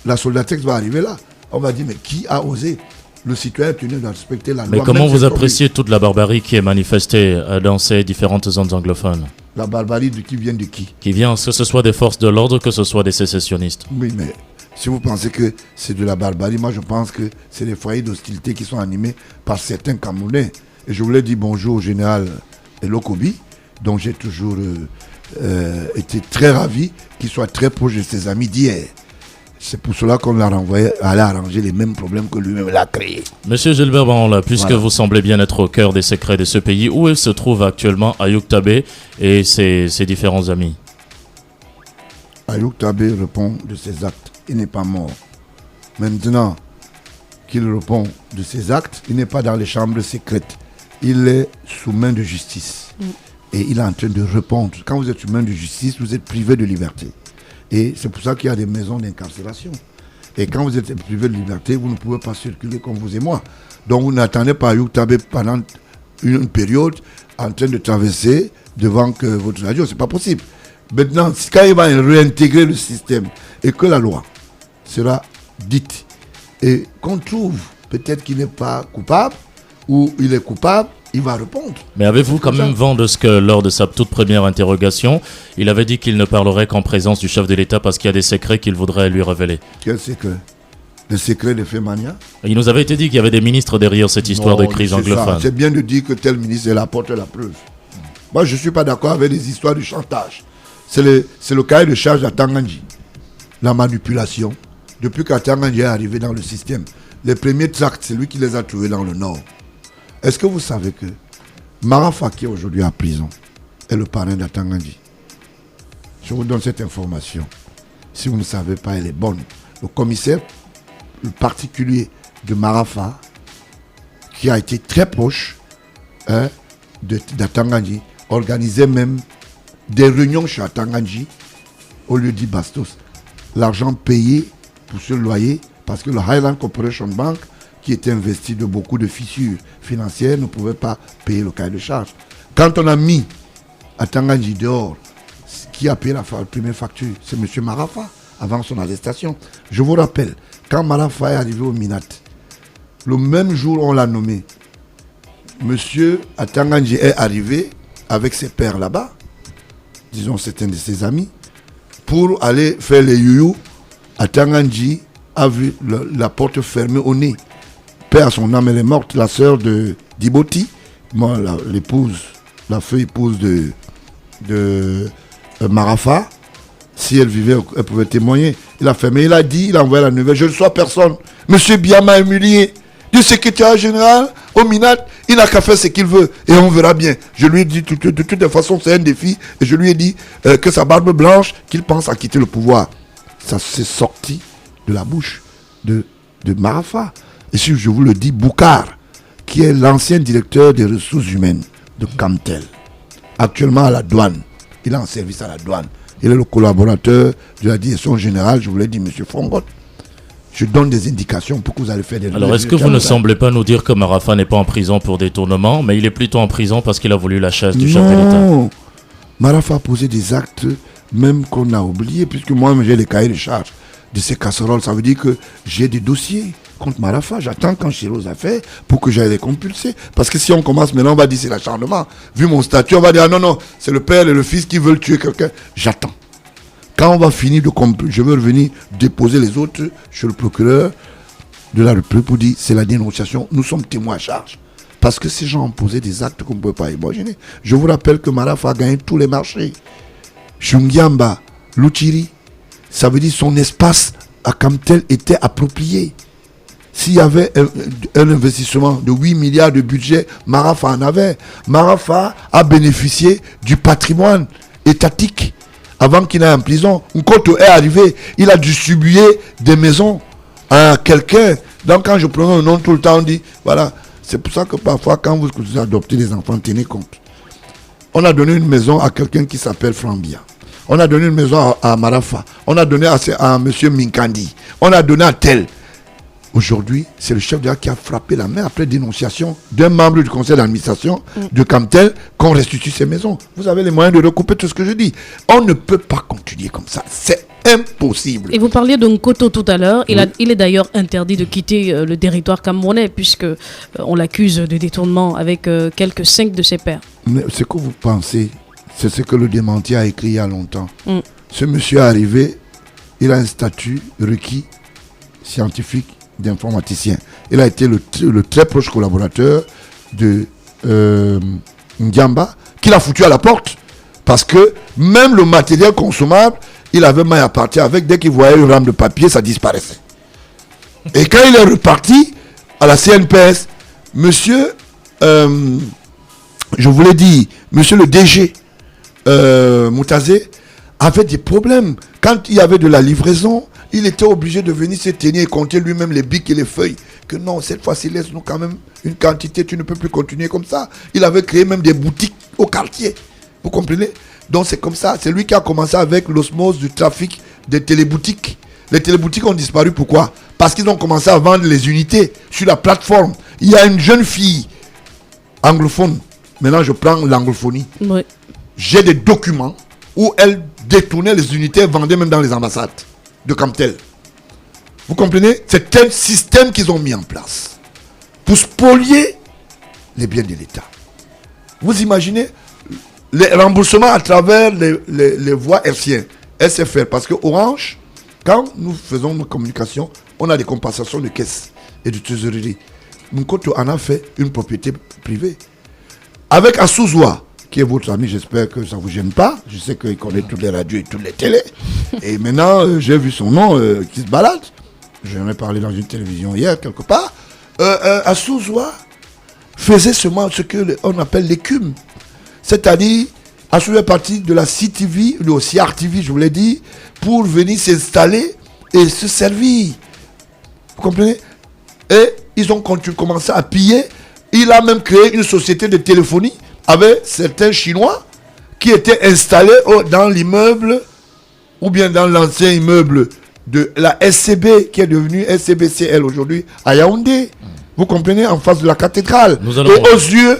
la soldatex va arriver là. On va dire, mais qui a osé? Le citoyen est tenu de respecter la loi. Mais comment vous appréciez toute la barbarie qui est manifestée dans ces différentes zones anglophones? La barbarie qui vient de qui? Qui vient, que ce soit des forces de l'ordre, que ce soit des sécessionnistes. Oui, mais si vous pensez que c'est de la barbarie, moi je pense que c'est des foyers d'hostilité qui sont animés par certains Camerounais. Et je voulais dire bonjour au général Elokobi, dont j'ai toujours été très ravi qu'il soit très proche de ses amis d'hier. C'est pour cela qu'on l'a renvoyé à aller arranger les mêmes problèmes que lui-même l'a créé. Monsieur Gilbert Baonla, puisque vous semblez bien être au cœur des secrets de ce pays, où il se trouve actuellement Ayouk Tabé et ses différents amis? Ayouk Tabé répond de ses actes. Il n'est pas mort. Maintenant qu'il répond de ses actes, il n'est pas dans les chambres secrètes. Il est sous main de justice. Et il est en train de répondre. Quand vous êtes sous main de justice, vous êtes privé de liberté. Et c'est pour ça qu'il y a des maisons d'incarcération. Et quand vous êtes privé de liberté, vous ne pouvez pas circuler comme vous et moi. Donc vous n'attendez pas Ayouk Tabé pendant une période en train de traverser devant que votre radio. C'est pas possible. Maintenant, quand il va réintégrer le système et que la loi sera dite et qu'on trouve peut-être qu'il n'est pas coupable ou il est coupable, il va répondre. Mais avez-vous quand même vent de ce que, lors de sa toute première interrogation, il avait dit qu'il ne parlerait qu'en présence du chef de l'État parce qu'il y a des secrets qu'il voudrait lui révéler? Quel secret? Le secret de Femania? Il nous avait été dit qu'il y avait des ministres derrière cette histoire de crise anglophone. C'est bien de dire que tel ministre est la porte de la preuve. Moi, je ne suis pas d'accord avec les histoires de chantage. C'est le cahier de charge d'Atanganji. La manipulation. Depuis qu'Atanganji est arrivé dans le système, les premiers tracts, c'est lui qui les a trouvés dans le Nord. Est-ce que vous savez que Marafa, qui est aujourd'hui en prison, est le parrain d'Atanganji? Je vous donne cette information. Si vous ne savez pas, elle est bonne. Le commissaire particulier de Marafa, qui a été très proche d'Atanganji, organisait même des réunions chez Atanganji au lieu dit Bastos. L'argent payé pour ce loyer, parce que le Highland Corporation Bank, qui était investi de beaucoup de fissures financières, ne pouvait pas payer le cahier de charge. Quand on a mis Atanganji dehors, qui a payé la première facture, c'est M. Marafa, avant son arrestation. Je vous rappelle, quand Marafa est arrivé au Minat, le même jour on l'a nommé, M. Atanganji est arrivé avec ses pères là-bas, disons c'est un de ses amis, pour aller faire les youyou. Atanganji a vu la porte fermée au nez. Père, son âme, elle est morte, la sœur de Diboti, moi, l'épouse, la feu épouse de Marafa, si elle vivait, elle pouvait témoigner. Il a fermé, il a dit, il a envoyé la nouvelle, je ne sois personne. Monsieur Biama humilié du secrétaire général au Minat, il n'a qu'à faire ce qu'il veut et on verra bien. Je lui ai dit, de toute façon, c'est un défi, et je lui ai dit que sa barbe blanche, qu'il pense à quitter le pouvoir. Ça s'est sorti de la bouche de Marafa. Et si je vous le dis, Boukar, qui est l'ancien directeur des ressources humaines de Camtel, actuellement à la douane, il est en service à la douane. Il est le collaborateur de la direction générale, je vous l'ai dit, M. Fongot. Je donne des indications pour que vous allez faire des... Alors, est-ce que vous ne semblez pas nous dire que Marafa n'est pas en prison pour détournement, mais il est plutôt en prison parce qu'il a voulu la chasse du chef de l'État? Non, Marafa a posé des actes, même qu'on a oublié, puisque moi, j'ai les cahiers de charge de ces casseroles. Ça veut dire que j'ai des dossiers contre Marafa. J'attends quand Chiroz a fait pour que j'aille les compulser. Parce que si on commence maintenant, on va dire c'est l'acharnement. Vu mon statut, on va dire ah non, c'est le père et le fils qui veulent tuer quelqu'un. J'attends. Quand on va finir de compulser, je veux revenir déposer les autres chez le procureur de la République pour dire c'est la dénonciation. Nous sommes témoins à charge. Parce que ces gens ont posé des actes qu'on ne peut pas imaginer. Je vous rappelle que Marafa a gagné tous les marchés. Chungiamba, Luchiri, ça veut dire son espace à Camtel était approprié. S'il y avait un investissement de 8 milliards de budget, Marafa en avait. Marafa a bénéficié du patrimoine étatique avant qu'il n'aille en prison. Nkoto est arrivé, il a distribué des maisons à quelqu'un. Donc quand je prononce le nom tout le temps, on dit, voilà, c'est pour ça que parfois quand vous adoptez les enfants, tenez compte. On a donné une maison à quelqu'un qui s'appelle Frambia. On a donné une maison à Marafa. On a donné à M. Minkandi. On a donné à tel. Aujourd'hui, c'est le chef de l'État qui a frappé la main après dénonciation d'un membre du conseil d'administration de Camtel qu'on restitue ces maisons. Vous avez les moyens de recouper tout ce que je dis. On ne peut pas continuer comme ça. C'est impossible. Et vous parliez de Nkoto tout à l'heure. Il est d'ailleurs interdit de quitter le territoire camerounais puisque on l'accuse de détournement avec quelques 5 de ses pairs. Mais ce que vous pensez, c'est ce que le démenti a écrit il y a longtemps. Ce monsieur est arrivé, il a un statut requis scientifique d'informaticien. Il a été le très proche collaborateur de Ndiamba, qu'il a foutu à la porte. Parce que même le matériel consommable, il avait maille à partir avec. Dès qu'il voyait une rame de papier, ça disparaissait. Et quand il est reparti à la CNPS, monsieur, je voulais dire, monsieur le DG, Moutazé, avait des problèmes. Quand il y avait de la livraison, il était obligé de venir se tenir et compter lui-même les bics et les feuilles. Que non, cette fois-ci, laisse-nous quand même une quantité, tu ne peux plus continuer comme ça. Il avait créé même des boutiques au quartier. Vous comprenez? Donc c'est comme ça. C'est lui qui a commencé avec l'osmose du trafic des téléboutiques. Les téléboutiques ont disparu, pourquoi? Parce qu'ils ont commencé à vendre les unités sur la plateforme. Il y a une jeune fille anglophone. Maintenant, je prends l'anglophonie. Oui. J'ai des documents où elle détournait les unités et vendait même dans les ambassades de Camtel. Vous comprenez? C'est un système qu'ils ont mis en place pour spolier les biens de l'État. Vous imaginez les remboursements à travers les voies hertziennes, SFR, parce que Orange, quand nous faisons nos communications, on a des compensations de caisse et de trésorerie. Nkoto en a fait une propriété privée. Avec Asuzwa, qui est votre ami, j'espère que ça ne vous gêne pas. Je sais qu'il connaît toutes les radios et toutes les télés. Et maintenant, j'ai vu son nom qui se balade. J'en ai parlé dans une télévision hier, quelque part. Assouzoua faisait seulement ce qu'on appelle l'écume. C'est-à-dire, Assouzoua est parti de la CTV, ou CRTV, je vous l'ai dit, pour venir s'installer et se servir. Vous comprenez? Et ils ont commencé à piller. Il a même créé une société de téléphonie avec certains Chinois qui étaient installés dans l'immeuble ou bien dans l'ancien immeuble de la SCB qui est devenue SCBCL aujourd'hui à Yaoundé. Vous comprenez? En face de la cathédrale. Et aux yeux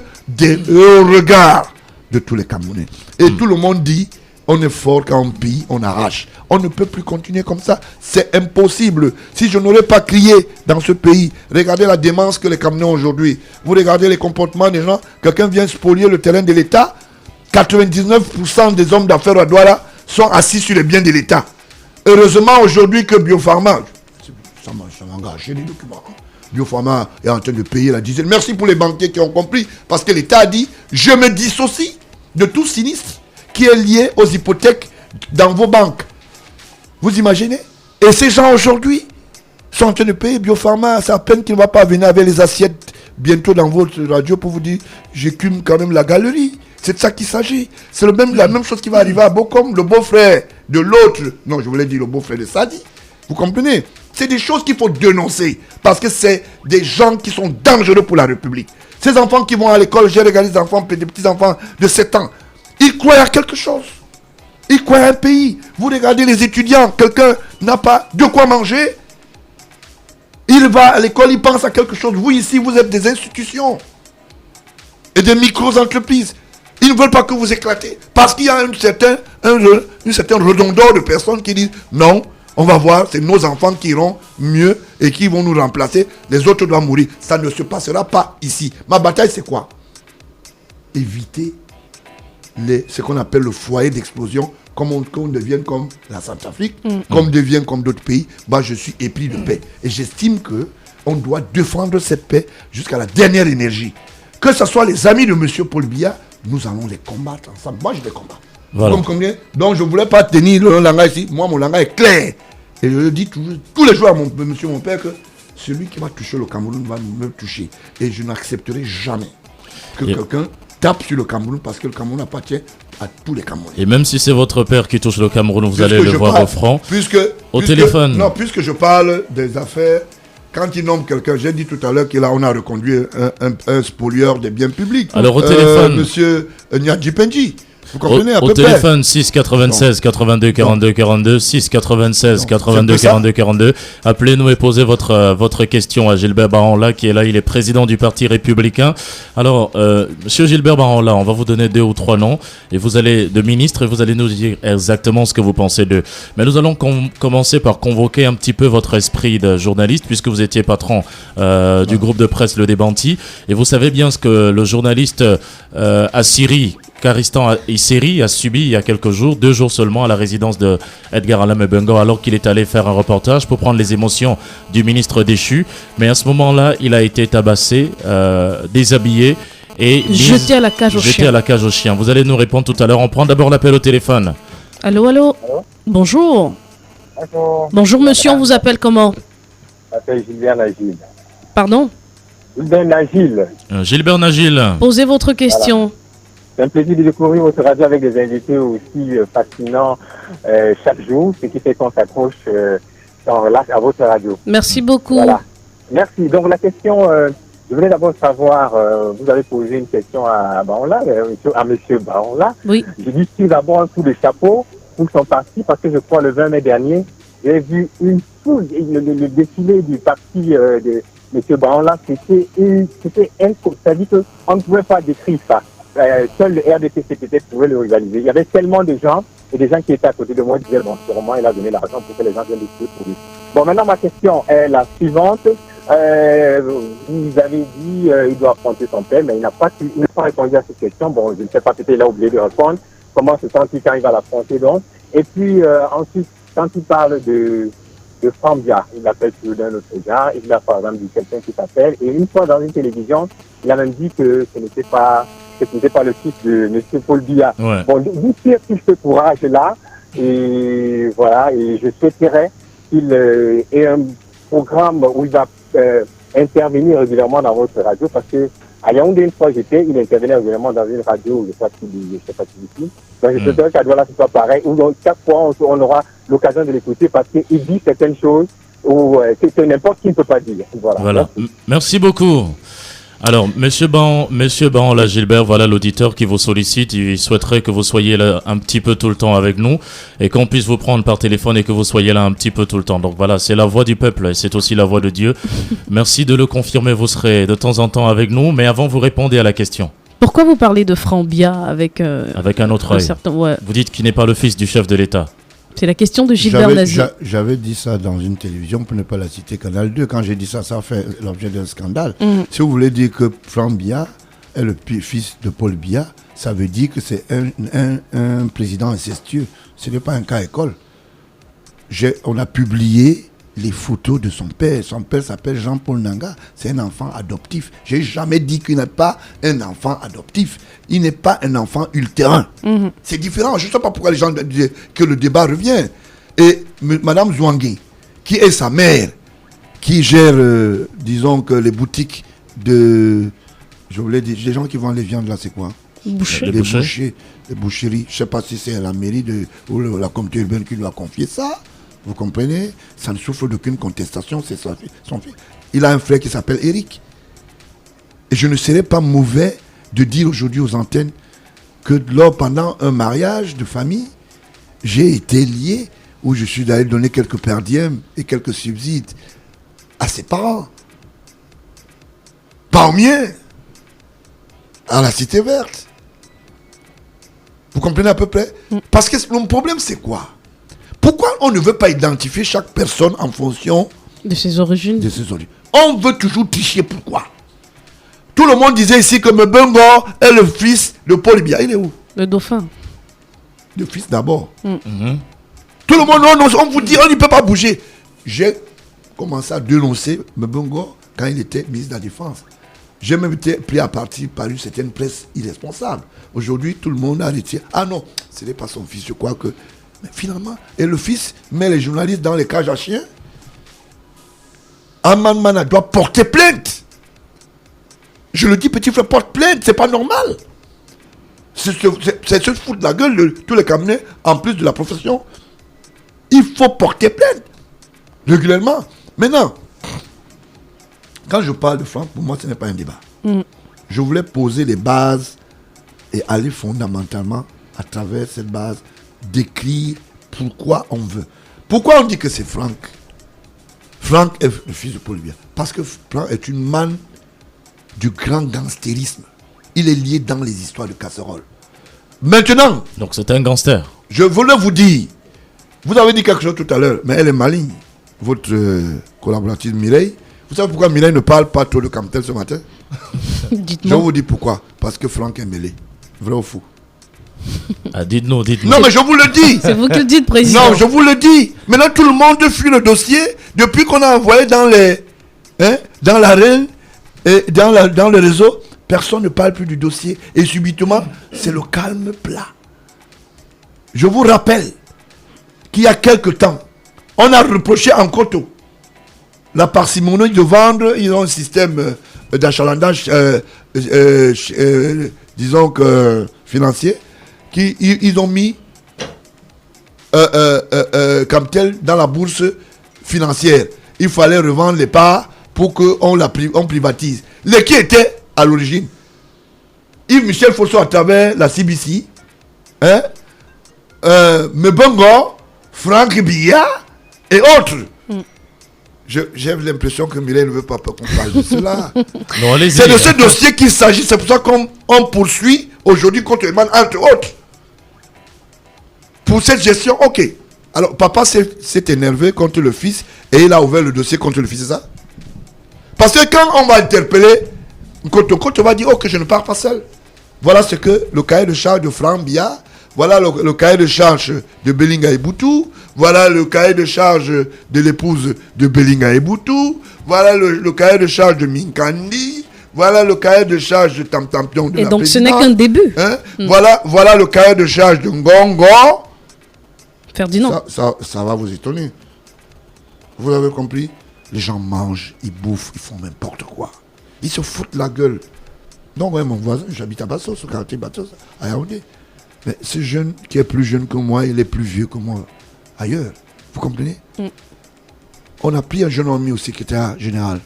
au regard de tous les Camerounais. Et tout le monde dit, on est fort quand on pille, on arrache. On ne peut plus continuer comme ça. C'est impossible. Si je n'aurais pas crié dans ce pays, regardez la démence que les Camerounais ont aujourd'hui. Vous regardez les comportements des gens. Quelqu'un vient spolier le terrain de l'État. 99% des hommes d'affaires à Douala sont assis sur les biens de l'État. Heureusement aujourd'hui que Biopharma, ça m'a engagé les documents. Biopharma est en train de payer la dizaine. Merci pour les banquiers qui ont compris. Parce que l'État a dit, je me dissocie de tout sinistre qui est lié aux hypothèques dans vos banques. Vous imaginez? Et ces gens aujourd'hui sont en train de payer Biopharma. C'est à peine qu'il ne va pas venir avec les assiettes bientôt dans votre radio pour vous dire j'écume quand même la galerie. C'est de ça qu'il s'agit. C'est la même chose qui va arriver à Bokom, le beau-frère de l'autre. Non, je voulais dire le beau-frère de Sadi. Vous comprenez? C'est des choses qu'il faut dénoncer. Parce que c'est des gens qui sont dangereux pour la République. Ces enfants qui vont à l'école, j'ai regardé des enfants, des petits-enfants de 7 ans. Ils croient à quelque chose. Ils croient à un pays. Vous regardez les étudiants, quelqu'un n'a pas de quoi manger. Il va à l'école, il pense à quelque chose. Vous ici, vous êtes des institutions et des micro-entreprises. Ils ne veulent pas que vous éclatez. Parce qu'il y a une certaine redondeur de personnes qui disent non, on va voir, c'est nos enfants qui iront mieux et qui vont nous remplacer. Les autres doivent mourir. Ça ne se passera pas ici. Ma bataille, c'est quoi? Éviter ce qu'on appelle le foyer d'explosion, qu'on devienne comme la Centrafrique, qu'on devienne comme d'autres pays. Moi, je suis épris de paix. Et j'estime qu'on doit défendre cette paix jusqu'à la dernière énergie. Que ce soit les amis de M. Paul Biya, nous allons les combattre ensemble. Moi, je les combats. Voilà. Donc, je ne voulais pas tenir le langage ici. Moi, mon langage est clair. Et je le dis tous les jours à monsieur mon père que celui qui va toucher le Cameroun va me toucher. Et je n'accepterai jamais que quelqu'un tape sur le Cameroun parce que le Cameroun appartient à tous les Camerounais. Et même si c'est votre père qui touche le Cameroun, vous allez le voir au front, au téléphone. Non, puisque je parle des affaires, quand il nomme quelqu'un, j'ai dit tout à l'heure qu'on a reconduit un spolieur des biens publics. Alors au téléphone, monsieur Nyadji Pendji. Vous comprenez au téléphone 6 96 82 42 42 6 96 82 42 42. Appelez-nous et posez votre question à Gilbert Baranla qui est là, il est président du Parti républicain. Alors monsieur Gilbert Baranla, on va vous donner 2 ou 3 noms et de ministres et vous allez nous dire exactement ce que vous pensez d'eux. Mais nous allons commencer par convoquer un petit peu votre esprit de journaliste puisque vous étiez patron du groupe de presse Le Démenti et vous savez bien ce que le journaliste Assiri Karistan Isseri a subi il y a quelques jours, 2 jours seulement à la résidence de Edgar Alam Ebengo alors qu'il est allé faire un reportage pour prendre les émotions du ministre déchu. Mais à ce moment-là, il a été tabassé, déshabillé et jeté à la cage aux chiens. Vous allez nous répondre tout à l'heure. On prend d'abord l'appel au téléphone. Allô, allô. Bonjour. Bonjour. Bonjour monsieur, on vous appelle comment? Je m'appelle Gilbert Nagil. Pardon? Gilbert Nagil. Gilbert Nagil. Posez votre question. Voilà. C'est un plaisir de découvrir votre radio avec des invités aussi fascinants chaque jour, ce qui fait qu'on s'accroche à votre radio. Merci beaucoup. Voilà. Merci. Donc la question, je voulais d'abord savoir, vous avez posé une question à Baranla, à monsieur Baranla. Oui. Je dis d'abord un coup de chapeau pour son parti parce que je crois le 20 mai dernier, j'ai vu une foule, le défilé du parti de monsieur Baranla, c'était c'est-à-dire qu'on ne pouvait pas décrire ça. Seul le RDPC peut-être pouvait le rivaliser. Il y avait tellement de gens et des gens qui étaient à côté de moi disaient bon, sûrement il a donné l'argent pour que les gens viennent discuter pour lui. Bon, maintenant ma question est la suivante. Vous avez dit il doit affronter son père, mais il n'a pas répondu à cette question. Bon, je ne sais pas, peut-être il a oublié de répondre. Comment se sent-il quand il va l'affronter donc? Et puis ensuite, quand il parle de Fambia, il l'appelle sur d'un autre gars, il a par exemple dit quelqu'un qui s'appelle, et une fois dans une télévision, il a même dit que ce n'était pas épousée par le fils de M. Paul Biya. Ouais. Bon, lui tire tout ce courage-là, et voilà, et je souhaiterais qu'il ait un programme où il va intervenir régulièrement dans votre radio, parce que à Yaoundé, une fois j'étais, il intervenait régulièrement dans une radio, je sais pas si ici. Donc je souhaiterais qu'à Douala ce soit pareil, où donc, chaque fois on aura l'occasion de l'écouter, parce qu'il dit certaines choses où c'est n'importe qui ne peut pas dire. Voilà. Merci beaucoup. Alors, Monsieur Ban, là, Gilbert, voilà l'auditeur qui vous sollicite. Il souhaiterait que vous soyez là un petit peu tout le temps avec nous et qu'on puisse vous prendre par téléphone et que vous soyez là un petit peu tout le temps. Donc voilà, c'est la voix du peuple et c'est aussi la voix de Dieu. Merci de le confirmer, vous serez de temps en temps avec nous. Mais avant, vous répondez à la question. Pourquoi vous parlez de Franck Biya avec un autre œil. ouais. Vous dites qu'il n'est pas le fils du chef de l'État. C'est la question de Gilbert Nazi. J'avais dit ça dans une télévision, pour ne pas la citer, Canal 2. Quand j'ai dit ça, ça a fait l'objet d'un scandale. Si vous voulez dire que Franck Biya est le fils de Paul Biya, ça veut dire que c'est un président incestueux. Ce n'est pas un cas école. On a publié les photos de son père. Son père s'appelle Jean-Paul Nanga. C'est un enfant adoptif. Je n'ai jamais dit qu'il n'est pas un enfant adoptif. Il n'est pas un enfant ultérin. C'est différent. Je ne sais pas pourquoi les gens disent que le débat revient. Et Madame Zouangé, qui est sa mère, qui gère, disons que les boutiques de... Je voulais dire, les gens qui vendent les viandes là, c'est quoi? Boucher. Les boucheries. Je ne sais pas si c'est la mairie ou la communauté urbaine qui lui a confié ça. Vous comprenez? Ça ne souffre d'aucune contestation, c'est son fils. Il a un frère qui s'appelle Eric. Et je ne serais pas mauvais de dire aujourd'hui aux antennes que pendant un mariage de famille, j'ai été lié, où je suis allé donner quelques perdièmes et quelques subsides à ses parents. Parmi eux, à la Cité Verte. Vous comprenez à peu près? Parce que le problème, c'est quoi? Pourquoi on ne veut pas identifier chaque personne en fonction de ses origines? On veut toujours tricher. Pourquoi? Tout le monde disait ici que Mbongo est le fils de Paul Biya. Il est où? Le dauphin. Le fils d'abord. Tout le monde, on vous dit, on ne peut pas bouger. J'ai commencé à dénoncer Mbongo quand il était ministre de la Défense. J'ai même été pris à partie par une certaine presse irresponsable. Aujourd'hui, tout le monde a retiré. Ah non, ce n'est pas son fils, je crois que... Mais finalement, et le fils met les journalistes dans les cages à chiens. Aman Mana doit porter plainte. Je le dis, petit frère, porte plainte, c'est pas normal. C'est se foutre de la gueule de tous les Camerounais, en plus de la profession. Il faut porter plainte régulièrement. Maintenant, quand je parle de Franck, pour moi, ce n'est pas un débat. Je voulais poser les bases et aller fondamentalement à travers cette base, décrire pourquoi on veut. Pourquoi on dit que c'est Franck? Franck est le fils de Paul Biya. Parce que Franck est une manne du grand gangstérisme. Il est lié dans les histoires de casserole. Maintenant, donc c'est un gangster. Je voulais vous dire, vous avez dit quelque chose tout à l'heure, mais elle est maligne, votre collaboratrice Mireille. Vous savez pourquoi Mireille ne parle pas trop de Camtel ce matin? Dites-moi. Je vous dis pourquoi. Parce que Franck est mêlé. Vrai ou faux? Ah, dites-nous. Non, mais je vous le dis. C'est vous qui le dites, président. Non, je vous le dis. Maintenant, tout le monde fuit le dossier depuis qu'on a envoyé dans l'arène et dans le réseau. Personne ne parle plus du dossier. Et subitement, c'est le calme plat. Je vous rappelle qu'il y a quelque temps, on a reproché en Koto la parcimonie de vendre. Ils ont un système d'achalandage, disons que financier. Ils ont mis Camtel dans la bourse financière. Il fallait revendre les parts pour qu'on privatise. Les qui étaient à l'origine? Yves-Michel Fosso à travers la CBC, Mbongo, Franck Biya et autres. J'ai l'impression que Mireille ne veut pas qu'on parle de cela. C'est de ce dossier qu'il s'agit. C'est pour ça qu'on poursuit aujourd'hui contre Eman, entre autres. Pour cette gestion, ok. Alors, papa s'est énervé contre le fils et il a ouvert le dossier contre le fils, c'est ça? Parce que quand on va interpeller, Koto va dire, ok, je ne pars pas seul. Voilà ce que le cahier de charge de Franck Biya, voilà le cahier de charge de Belinga Eboutou, voilà le cahier de charge de l'épouse de Belinga Eboutou, voilà le cahier de charge de Minkandi, Voilà le cahier de charge de Tam-Tampion de Et la donc ce présidente. n'est qu'un début. Hein? Voilà le cahier de charge de Ngongo. Ferdinand. Ça va vous étonner. Vous avez compris? Les gens mangent, ils bouffent, ils font n'importe quoi. Ils se foutent la gueule. Donc, ouais, mon voisin, j'habite à Bassos, au quartier Bassos, à Yaoundé. Mais ce jeune qui est plus jeune que moi, il est plus vieux que moi ailleurs. Vous comprenez? On a pris un jeune homme au secrétaire général.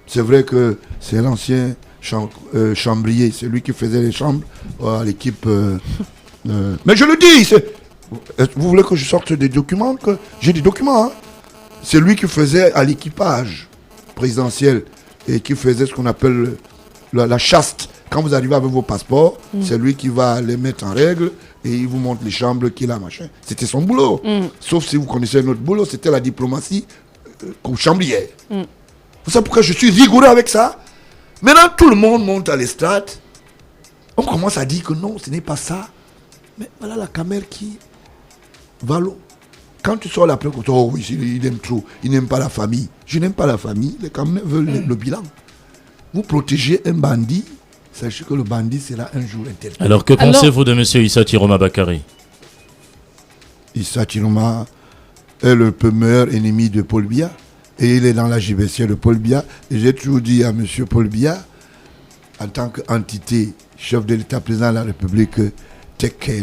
C'est vrai que c'est l'ancien chambrier, c'est lui qui faisait les chambres à l'équipe. Mais je le dis, vous voulez que je sorte des documents? J'ai des documents. Hein? C'est lui qui faisait à l'équipage présidentiel et qui faisait ce qu'on appelle la chaste. Quand vous arrivez avec vos passeports, c'est lui qui va les mettre en règle et il vous montre les chambres qu'il a, machin. C'était son boulot. Sauf si vous connaissez notre boulot, c'était la diplomatie chambrière. Vous savez pourquoi je suis rigoureux avec ça? Maintenant, tout le monde monte à l'estrade. On commence à dire que non, ce n'est pas ça. Mais voilà la caméra qui va l'eau. Quand tu sors la plaque, oh oui, il aime trop, il n'aime pas la famille. Je n'aime pas la famille, les Camerounais veulent le bilan. Vous protégez un bandit, sachez que le bandit sera un jour interdit. Alors que pensez-vous de M. Issa Chiroma Bakary? Issa Chiroma est le meilleur ennemi de Paul Biya. Et il est dans la JBC de Paul Biya. Et j'ai toujours dit à M. Paul Biya, en tant qu'entité, chef de l'État, président de la République,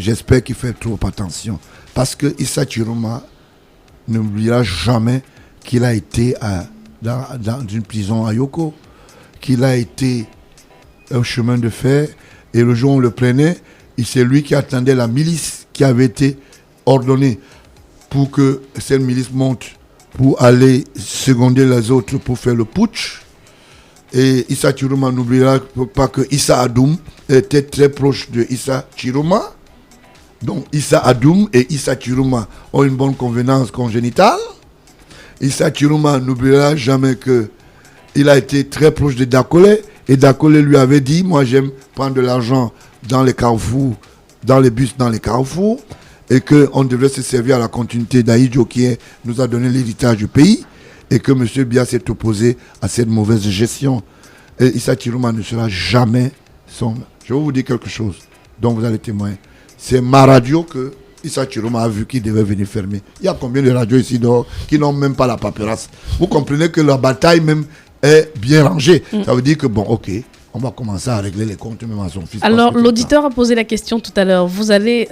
j'espère qu'il fait trop attention. Parce que Issa Chiroma n'oubliera jamais qu'il a été dans une prison à Yoko, qu'il a été un chemin de fer, et le jour où on le prenait, c'est lui qui attendait la milice qui avait été ordonnée pour que cette milice monte pour aller seconder les autres pour faire le putsch. Et Issa Chiroma n'oubliera pas que Issa Adoum était très proche de Issa Chiroma. Donc Issa Adoum et Issa Chiroma ont une bonne convenance congénitale. Issa Chiroma n'oubliera jamais qu'il a été très proche de Dakole. Et Dakole lui avait dit, moi j'aime prendre de l'argent dans les carrefours, dans les bus, dans les carrefours. Et qu'on devrait se servir à la continuité d'Aïdjo qui nous a donné l'héritage du pays. Et que M. Biya s'est opposé à cette mauvaise gestion. Et Issa Chiroma ne sera jamais son... Je vais vous dire quelque chose dont vous allez témoigner. C'est ma radio que Issa Chiroma a vu qu'il devait venir fermer. Il y a combien de radios ici dehors qui n'ont même pas la paperasse? Vous comprenez que la bataille même est bien rangée. Ça veut dire que bon, ok, on va commencer à régler les comptes même à son fils. Alors l'auditeur a posé la question tout à l'heure. Vous allez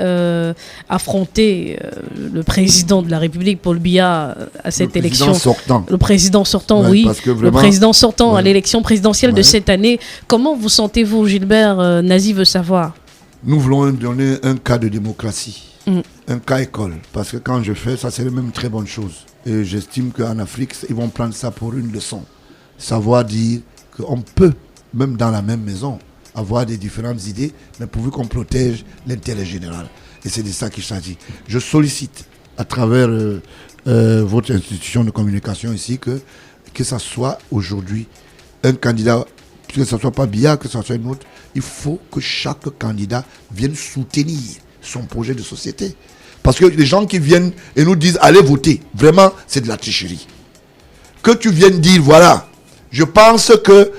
affronter le président de la République, Paul Biya, à cette élection. Le président sortant, ouais, oui. Vraiment, le président sortant à l'élection présidentielle de cette année. Comment vous sentez-vous, Gilbert? Nazi veut savoir. Nous voulons donner un cas de démocratie, un cas école. Parce que quand je fais, ça serait même une très bonne chose. Et j'estime qu'en Afrique, ils vont prendre ça pour une leçon. Savoir dire qu'on peut, même dans la même maison, avoir des différentes idées, mais pourvu qu'on protège l'intérêt général. Et c'est de ça qu'il s'agit. Je sollicite, à travers votre institution de communication ici, que ça soit aujourd'hui un candidat, que ce ne soit pas Biya, que ce soit une autre, il faut que chaque candidat vienne soutenir son projet de société. Parce que les gens qui viennent et nous disent allez voter, vraiment, c'est de la tricherie. Que tu viennes dire, voilà, je pense que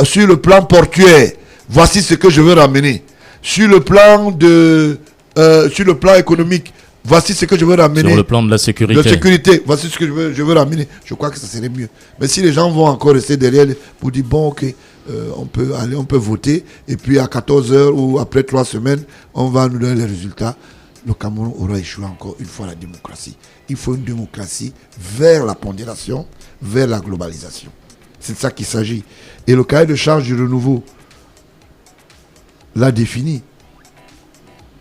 sur le plan portuaire, voici ce que je veux ramener. Sur le plan économique, voici ce que je veux ramener. Sur le plan de la sécurité. Voici ce que je veux ramener. Je crois que ça serait mieux. Mais si les gens vont encore rester derrière pour dire, bon, ok, on peut voter, et puis à 14h ou après 3 semaines, on va nous donner les résultats, le Cameroun aura échoué encore une fois la démocratie. Il faut une démocratie vers la pondération, vers la globalisation. C'est de ça qu'il s'agit. Et le cahier de charge du renouveau l'a défini.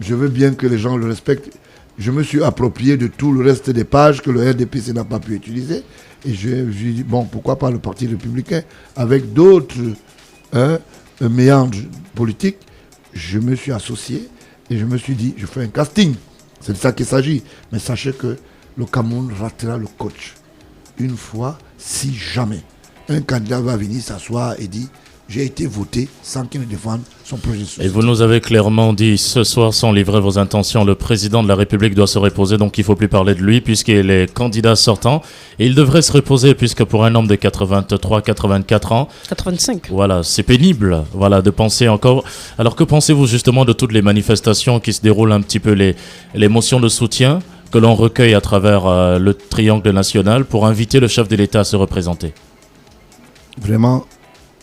Je veux bien que les gens le respectent. Je me suis approprié de tout le reste des pages que le RDPC n'a pas pu utiliser. Et je lui ai dit, bon, pourquoi pas le Parti républicain? Avec d'autres méandres politiques, je me suis associé et je me suis dit, je fais un casting. C'est de ça qu'il s'agit. Mais sachez que le Cameroun ratera le coach. Une fois, si jamais un candidat va venir s'asseoir et dire, j'ai été voté sans qu'il ne défende son projet de société. Et vous nous avez clairement dit ce soir, sans livrer vos intentions, le président de la République doit se reposer, donc il ne faut plus parler de lui puisqu'il est candidat sortant. Et il devrait se reposer puisque pour un homme de 83, 84 ans... 85. Voilà, c'est pénible de penser encore. Alors que pensez-vous justement de toutes les manifestations qui se déroulent un petit peu, les motions de soutien que l'on recueille à travers le triangle national pour inviter le chef de l'État à se représenter? Vraiment,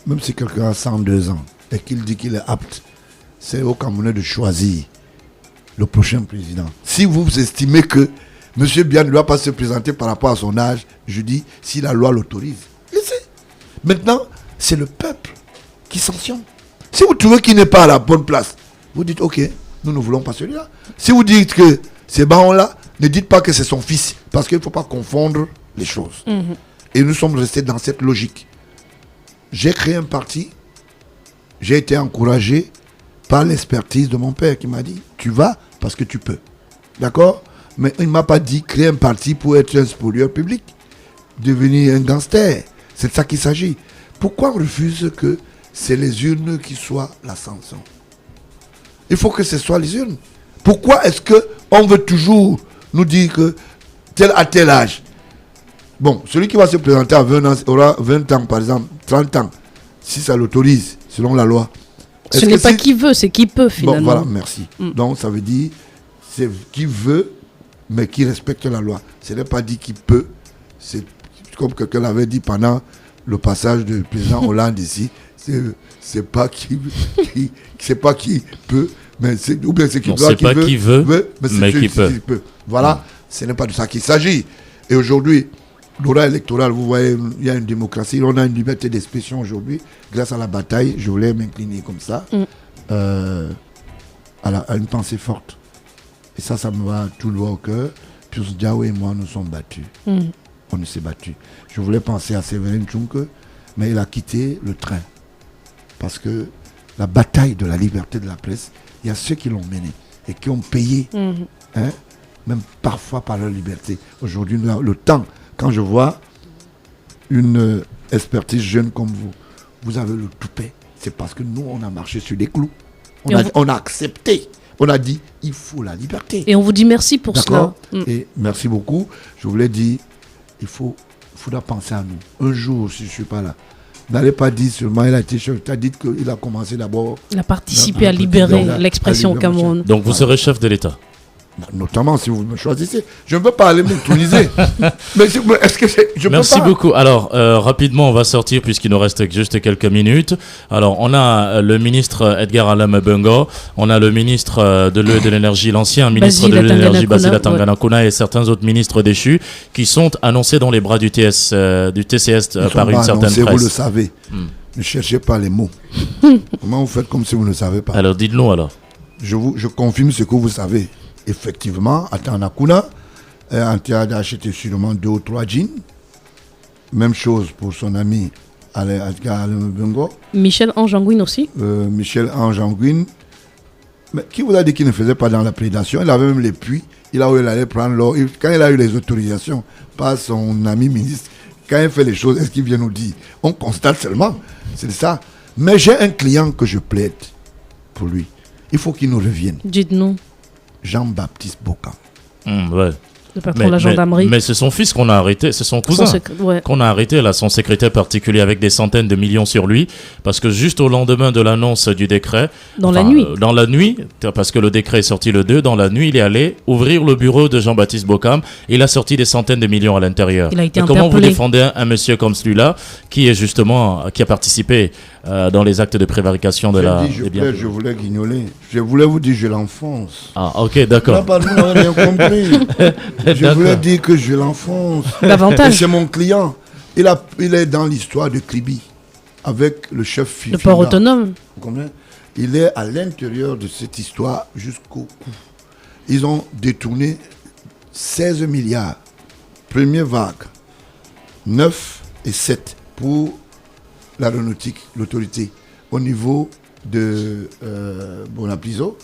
même si quelqu'un a 102 ans et qu'il dit qu'il est apte, c'est au Camerounais de choisir le prochain président. Si vous estimez que M. Biya ne doit pas se présenter par rapport à son âge, je dis, si la loi l'autorise, laissez. Maintenant, c'est le peuple qui sanctionne. Si vous trouvez qu'il n'est pas à la bonne place, vous dites, ok, nous ne voulons pas celui-là. Si vous dites que ces barons-là, ne dites pas que c'est son fils, parce qu'il ne faut pas confondre les choses. Et nous sommes restés dans cette logique. J'ai créé un parti, j'ai été encouragé par l'expertise de mon père qui m'a dit, tu vas parce que tu peux. D'accord? Mais il ne m'a pas dit créer un parti pour être un spolieur public, devenir un gangster. C'est de ça qu'il s'agit. Pourquoi on refuse que c'est les urnes qui soient la sanction? Il faut que ce soit les urnes. Pourquoi est-ce qu'on veut toujours nous dire que tel à tel âge? Bon, celui qui va se présenter à 20 ans aura 20 ans, par exemple, 30 ans, si ça l'autorise, selon la loi. Ce n'est pas qui veut, c'est qui peut, finalement. Bon, voilà, merci. Donc, ça veut dire, c'est qui veut, mais qui respecte la loi. Ce n'est pas dit qui peut. C'est comme quelqu'un l'avait dit pendant le passage du président Hollande ici. C'est pas qui peut, mais ou bien c'est qui doit, qui veut, qui veut, mais qui peut. Voilà, ce n'est pas de ça qu'il s'agit. Et aujourd'hui, l'aura électorale, vous voyez, il y a une démocratie, on a une liberté d'expression aujourd'hui. Grâce à la bataille, je voulais m'incliner comme ça à une pensée forte. Et ça me va tout droit au cœur. Pius Diaw et moi, nous sommes battus. On s'est battus. Je voulais penser à Séverin Tchunke, mais il a quitté le train. Parce que la bataille de la liberté de la presse, il y a ceux qui l'ont menée et qui ont payé, même parfois par leur liberté. Aujourd'hui, le temps, quand je vois une expertise jeune comme vous avez le toupet, c'est parce que nous, on a marché sur des clous. On a accepté. On a dit, il faut la liberté. Et on vous dit merci pour cela. Et merci beaucoup. Je voulais dire, il faudra penser à nous. Un jour, si je ne suis pas là, n'allez pas dire seulement il a été chef. Tu as dit qu'il a commencé d'abord. Il a participé à libérer l'expression au Cameroun. Donc vous serez chef de l'État? Notamment si vous me choisissez. Je ne veux pas aller m'étourniser. Mais est-ce que je Merci peux pas? beaucoup. Alors, rapidement, on va sortir puisqu'il nous reste juste quelques minutes. Alors, on a le ministre Edgar Alam Bengo, on a le ministre de l'eau et de l'énergie, l'ancien ministre de l'énergie, Basile Tanganakuna, et certains autres ministres déchus qui sont annoncés dans les bras du TCS par une certaine presse. Vous le savez. Ne cherchez pas les mots. Comment vous faites comme si vous ne savez pas? Alors, dites-nous alors. Je confirme ce que vous savez. Effectivement, à Tanakuna, Antia a acheté sûrement 2 ou 3 jeans. Même chose pour son ami Edgar Alam Bengo. Michel Anjangouine aussi. Michel Anjangouine. Mais qui vous a dit qu'il ne faisait pas dans la prédation? Il avait même les puits. Il allait prendre l'eau. Quand il a eu les autorisations par son ami ministre, quand il fait les choses, est-ce qu'il vient nous dire? On constate seulement. C'est ça. Mais j'ai un client que je plaide pour lui. Il faut qu'il nous revienne. Dites-nous. Jean-Baptiste Bocan. Ouais. Le patron de la gendarmerie. Mais c'est son fils qu'on a arrêté, c'est son cousin qu'on a arrêté, là, son secrétaire particulier, avec des centaines de millions sur lui, parce que juste au lendemain de l'annonce du décret, dans la nuit, parce que le décret est sorti le 2, dans la nuit, il est allé ouvrir le bureau de Jean-Baptiste Bocam, il a sorti des centaines de millions à l'intérieur. Il a été comment vous défendez un monsieur comme celui-là, qui a participé dans les actes de prévarication de la... Je voulais guignoler. Je voulais vous dire, je l'enfonce. Ah, ok, d'accord. Là, nous n'avons rien compris. Je voulais dire que je l'enfonce. Davantage. C'est mon client. Il est dans l'histoire de Kribi, avec le chef Fifi. Le port autonome. Vous comprenez? Il est à l'intérieur de cette histoire jusqu'au cou. Ils ont détourné 16 milliards. Première vague. 9 et 7 pour l'aéronautique, l'autorité. Au niveau de Bonapiso,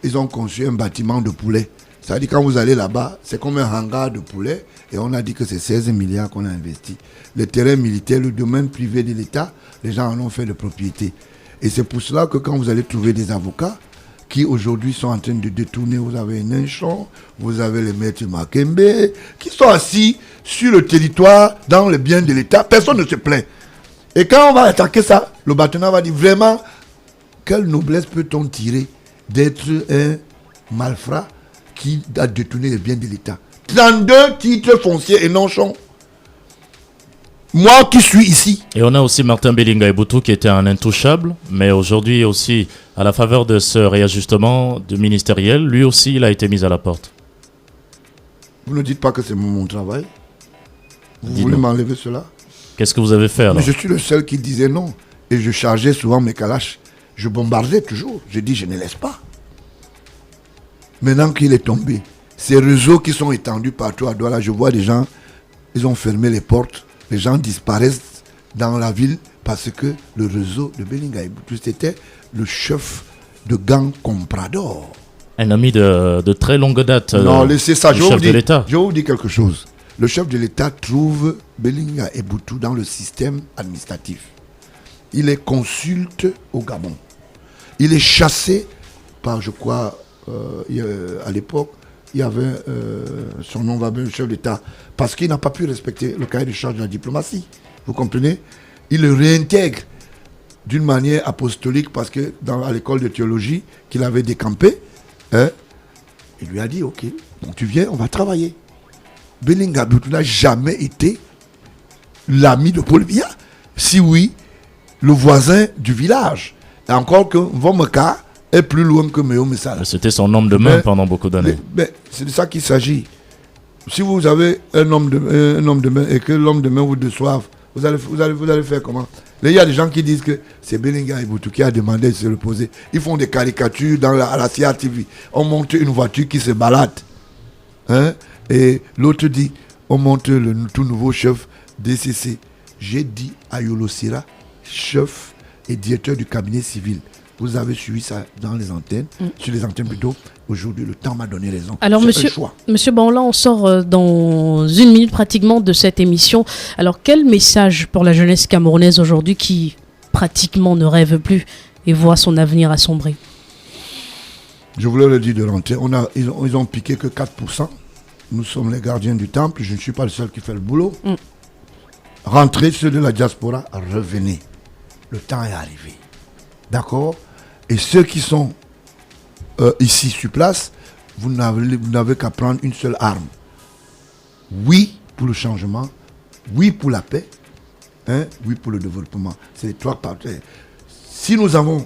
ils ont conçu un bâtiment de poulet Ça veut dire quand vous allez là-bas, c'est comme un hangar de poulet et on a dit que c'est 16 milliards qu'on a investi. Le terrain militaire, le domaine privé de l'État, les gens en ont fait de propriété. Et c'est pour cela que quand vous allez trouver des avocats qui aujourd'hui sont en train de détourner, vous avez Nenchon, vous avez les maîtres Makembe, qui sont assis sur le territoire, dans les biens de l'État, personne ne se plaint. Et quand on va attaquer ça, le bâtonnier va dire vraiment, quelle noblesse peut-on tirer d'être un malfrat qui a détourné les biens de l'État. 32 titres fonciers et non-champs. Moi qui suis ici. Et on a aussi Martin Belinga Eboutou qui était un intouchable, mais aujourd'hui aussi, à la faveur de ce réajustement ministériel, lui aussi, il a été mis à la porte. Vous ne dites pas que c'est mon travail. Vous voulez m'enlever cela? Qu'est-ce que vous avez fait alors? Mais je suis le seul qui disait non. Et je chargeais souvent mes calaches. Je bombardais toujours. Je dis, je ne laisse pas. Maintenant qu'il est tombé, ces réseaux qui sont étendus partout à Douala, je vois des gens, ils ont fermé les portes, les gens disparaissent dans la ville parce que le réseau de Belinga Eboutou, c'était le chef de gang Comprador. Un ami de très longue date. Non, laissez ça, du chef de l'État. Je vais vous dire quelque chose. Le chef de l'État trouve Belinga Eboutou dans le système administratif. Il est consulte au Gabon. Il est chassé par, je crois, à l'époque, il y avait son nom va bien, le chef d'État, parce qu'il n'a pas pu respecter le cahier de charge de la diplomatie. Vous comprenez? Il le réintègre d'une manière apostolique parce que à l'école de théologie qu'il avait décampé, il lui a dit, ok, bon, tu viens, on va travailler. Belinga Eboutou n'a jamais été l'ami de Paul Biya. Si oui, le voisin du village. Et encore que Vomeka est plus loin que Méo Messala. C'était son homme de main pendant beaucoup d'années. Mais c'est de ça qu'il s'agit. Si vous avez un homme de main et que l'homme de main vous déçoive, vous allez faire comment? Il y a des gens qui disent que c'est Belinga Eboutou qui a demandé de se reposer. Ils font des caricatures à la CRTV. On monte une voiture qui se balade. Et l'autre dit, on monte le tout nouveau chef DCC. J'ai dit à Yolo Sira, chef et directeur du cabinet civil. Vous avez suivi ça dans les antennes, sur les antennes plutôt. Aujourd'hui, le temps m'a donné raison. Alors, monsieur Banla, on sort dans une minute pratiquement de cette émission. Alors, quel message pour la jeunesse camerounaise aujourd'hui qui pratiquement ne rêve plus et voit son avenir assombri? Je voulais le dire de l'antenne. Ils ont piqué que 4%. Nous sommes les gardiens du temple. Je ne suis pas le seul qui fait le boulot. Rentrez ceux de la diaspora, revenez. Le temps est arrivé. D'accord? Et ceux qui sont ici sur place, vous n'avez qu'à prendre une seule arme. Oui pour le changement, oui pour la paix, oui pour le développement. C'est les trois parties. Si nous avons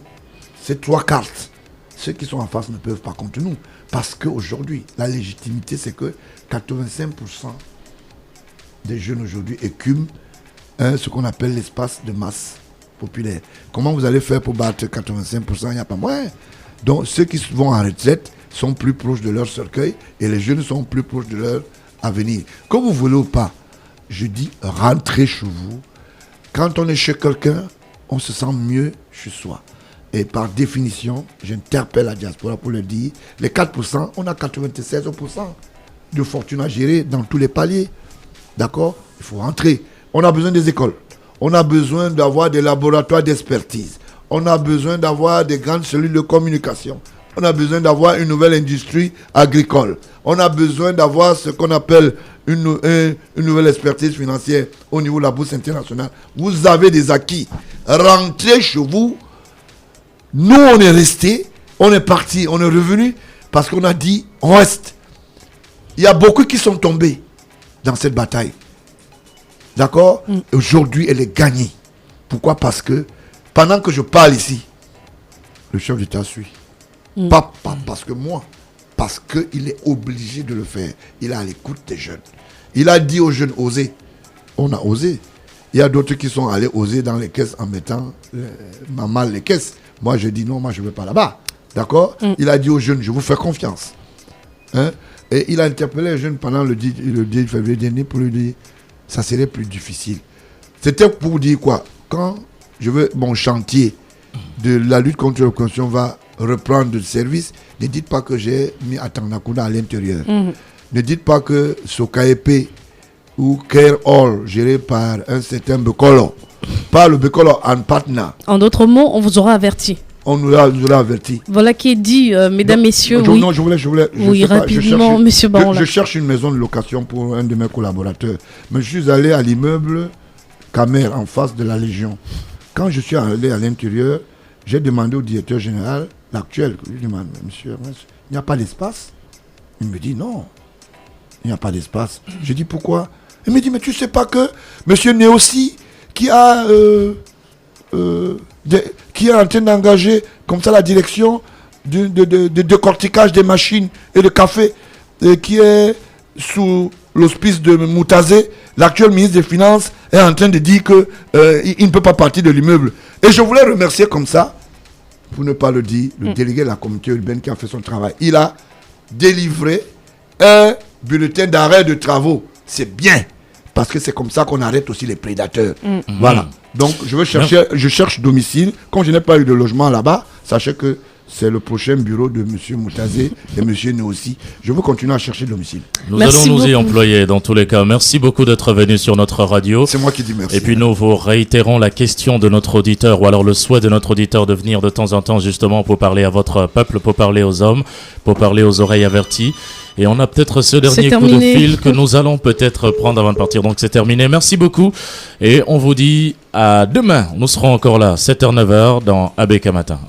ces trois cartes, ceux qui sont en face ne peuvent pas contre nous. Parce qu'aujourd'hui, la légitimité, c'est que 85% des jeunes aujourd'hui écument ce qu'on appelle l'espace de masse populaire. Comment vous allez faire pour battre 85%? Il n'y a pas moyen. Donc ceux qui vont en retraite sont plus proches de leur cercueil et les jeunes sont plus proches de leur avenir. Que vous voulez ou pas, je dis rentrez chez vous. Quand on est chez quelqu'un, on se sent mieux chez soi. Et par définition, j'interpelle la diaspora pour le dire, les 4%, on a 96% de fortune à gérer dans tous les paliers. D'accord? Il faut rentrer. On a besoin des écoles. On a besoin d'avoir des laboratoires d'expertise. On a besoin d'avoir des grandes cellules de communication. On a besoin d'avoir une nouvelle industrie agricole. On a besoin d'avoir ce qu'on appelle une nouvelle expertise financière au niveau de la bourse internationale. Vous avez des acquis. Rentrez chez vous. Nous, on est restés, on est partis, on est revenus parce qu'on a dit on reste. Il y a beaucoup qui sont tombés dans cette bataille. D'accord? Aujourd'hui, elle est gagnée. Pourquoi? Parce que pendant que je parle ici, le chef d'État suit. Pas parce que moi, parce qu'il est obligé de le faire. Il est à l'écoute des jeunes. Il a dit aux jeunes, osez. On a osé. Il y a d'autres qui sont allés oser dans les caisses en mettant mal les caisses. Moi, je dis non, moi, je ne vais pas là-bas. D'accord? Il a dit aux jeunes, je vous fais confiance. Et il a interpellé les jeunes pendant le 10 février dernier pour lui dire, ça serait plus difficile. C'était pour dire quoi? Quand mon chantier de la lutte contre la corruption va reprendre le service, ne dites pas que j'ai mis Atanakuna à l'intérieur. Ne dites pas que Sokaepe ou Care Hall, géré par un certain Bekolo, pas le Bekolo en partner. En d'autres mots, on vous aura averti. On nous l'a averti. Voilà qui est dit, mesdames, messieurs. Non, oui. non, je voulais. Oui, rapidement, monsieur Baron. Je cherche une maison de location pour un de mes collaborateurs. Mais je suis allé à l'immeuble Camer en face de la Légion. Quand je suis allé à l'intérieur, j'ai demandé au directeur général, l'actuel, je lui demande, monsieur, il n'y a pas d'espace? Il me dit non, il n'y a pas d'espace. Je dis pourquoi? Il me dit, mais tu sais pas que monsieur Néossi, qui est en train d'engager comme ça la direction de décortiquage des machines et de café, qui est sous l'hospice de Moutazé, l'actuel ministre des Finances est en train de dire qu'il ne peut pas partir de l'immeuble. Et je voulais remercier comme ça, pour ne pas le dire, le délégué de la communauté urbaine qui a fait son travail. Il a délivré un bulletin d'arrêt de travaux. C'est bien, parce que c'est comme ça qu'on arrête aussi les prédateurs. Voilà. Donc je cherche domicile. Comme je n'ai pas eu de logement là-bas, sachez que c'est le prochain bureau de M. Moutazé et M. Néossi. Je veux continuer à chercher domicile. Nous allons nous y employer dans tous les cas. Merci beaucoup d'être venu sur notre radio. C'est moi qui dis merci. Et puis nous vous réitérons la question de notre auditeur, ou alors le souhait de notre auditeur de venir de temps en temps justement pour parler à votre peuple, pour parler aux hommes, pour parler aux oreilles averties. Et on a peut-être ce dernier coup de fil que nous allons peut-être prendre avant de partir. Donc c'est terminé. Merci beaucoup. Et on vous dit à demain. Nous serons encore là, 7h-9h dans ABK Matin.